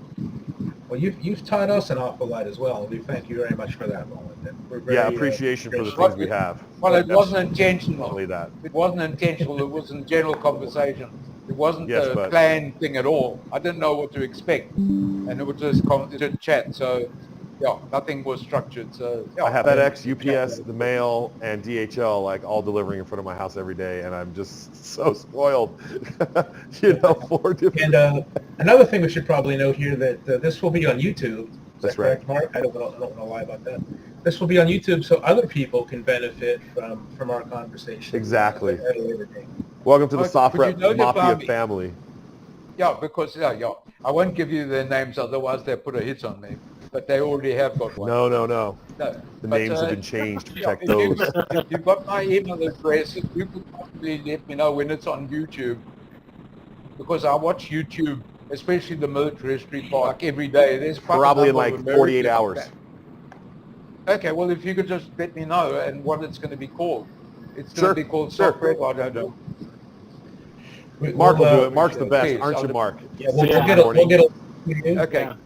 Well, you've taught us an awful lot as well. We thank you very much for that, Roland. We're very, appreciation for the things we have. Well, it wasn't intentional. Only that. It wasn't intentional. It was in general conversation. It wasn't a planned thing at all. I didn't know what to expect, and it was just chat. So, nothing was structured. So I have FedEx, UPS, the mail, and DHL all delivering in front of my house every day, and I'm just so spoiled. 4 different. And another thing we should probably note here that this will be on YouTube. That's correct, right, Mark? I don't want to lie about that. This will be on YouTube, so other people can benefit from our conversation. Exactly. Welcome to the SOFREP Mafia family. Yeah, because I won't give you their names, otherwise they'll put a hit on me. But they already have got one. No. The names have been changed to protect those. If you've got my email address, if you could possibly let me know when it's on YouTube, because I watch YouTube, especially the military history part, every day. There's probably in 48 hours. Okay, well, if you could just let me know and what it's going to be called. It's going to be called SOFREP. I don't know. Mark will do it. Mark's the best, aren't you, Mark? Yeah, we'll get a okay. Yeah.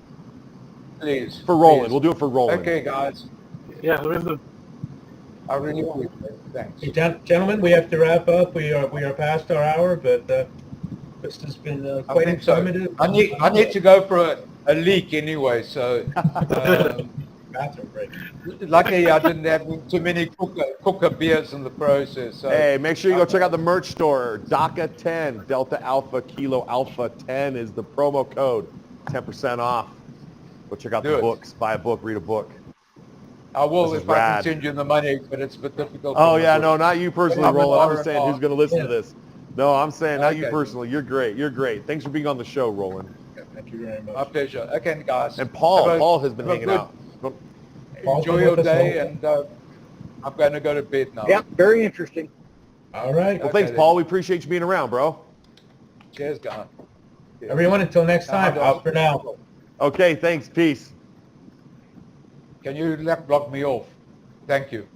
Please. For Roland. We'll do it for Roland. Okay, guys. Yeah, there is a... I really appreciate it. Thanks. Hey, gentlemen, we have to wrap up. We are past our hour, but this has been quite informative. So. I need to go for a leak anyway, so... bathroom break. Luckily, I didn't have too many cooker beers in the process. So. Hey, make sure you go check out the merch store. DACA 10, Delta Alpha Kilo Alpha 10 is the promo code. 10% off. Go check out the books. Buy a book. Read a book. I will if I can send you the money, but it's a bit difficult. Oh yeah, no, not you personally, Roland. I'm just saying who's going to listen to this. No, I'm saying not you personally. You're great. You're great. Thanks for being on the show, Roland. Thank you very much. My pleasure. Okay, guys. And Paul has been hanging out. Enjoy your day, and I'm going to go to bed now. Yeah, very interesting. All right. Well, thanks, Paul. We appreciate you being around, bro. Cheers, guys. Everyone, until next time, out for now. Okay, thanks. Peace. Can you block me off? Thank you.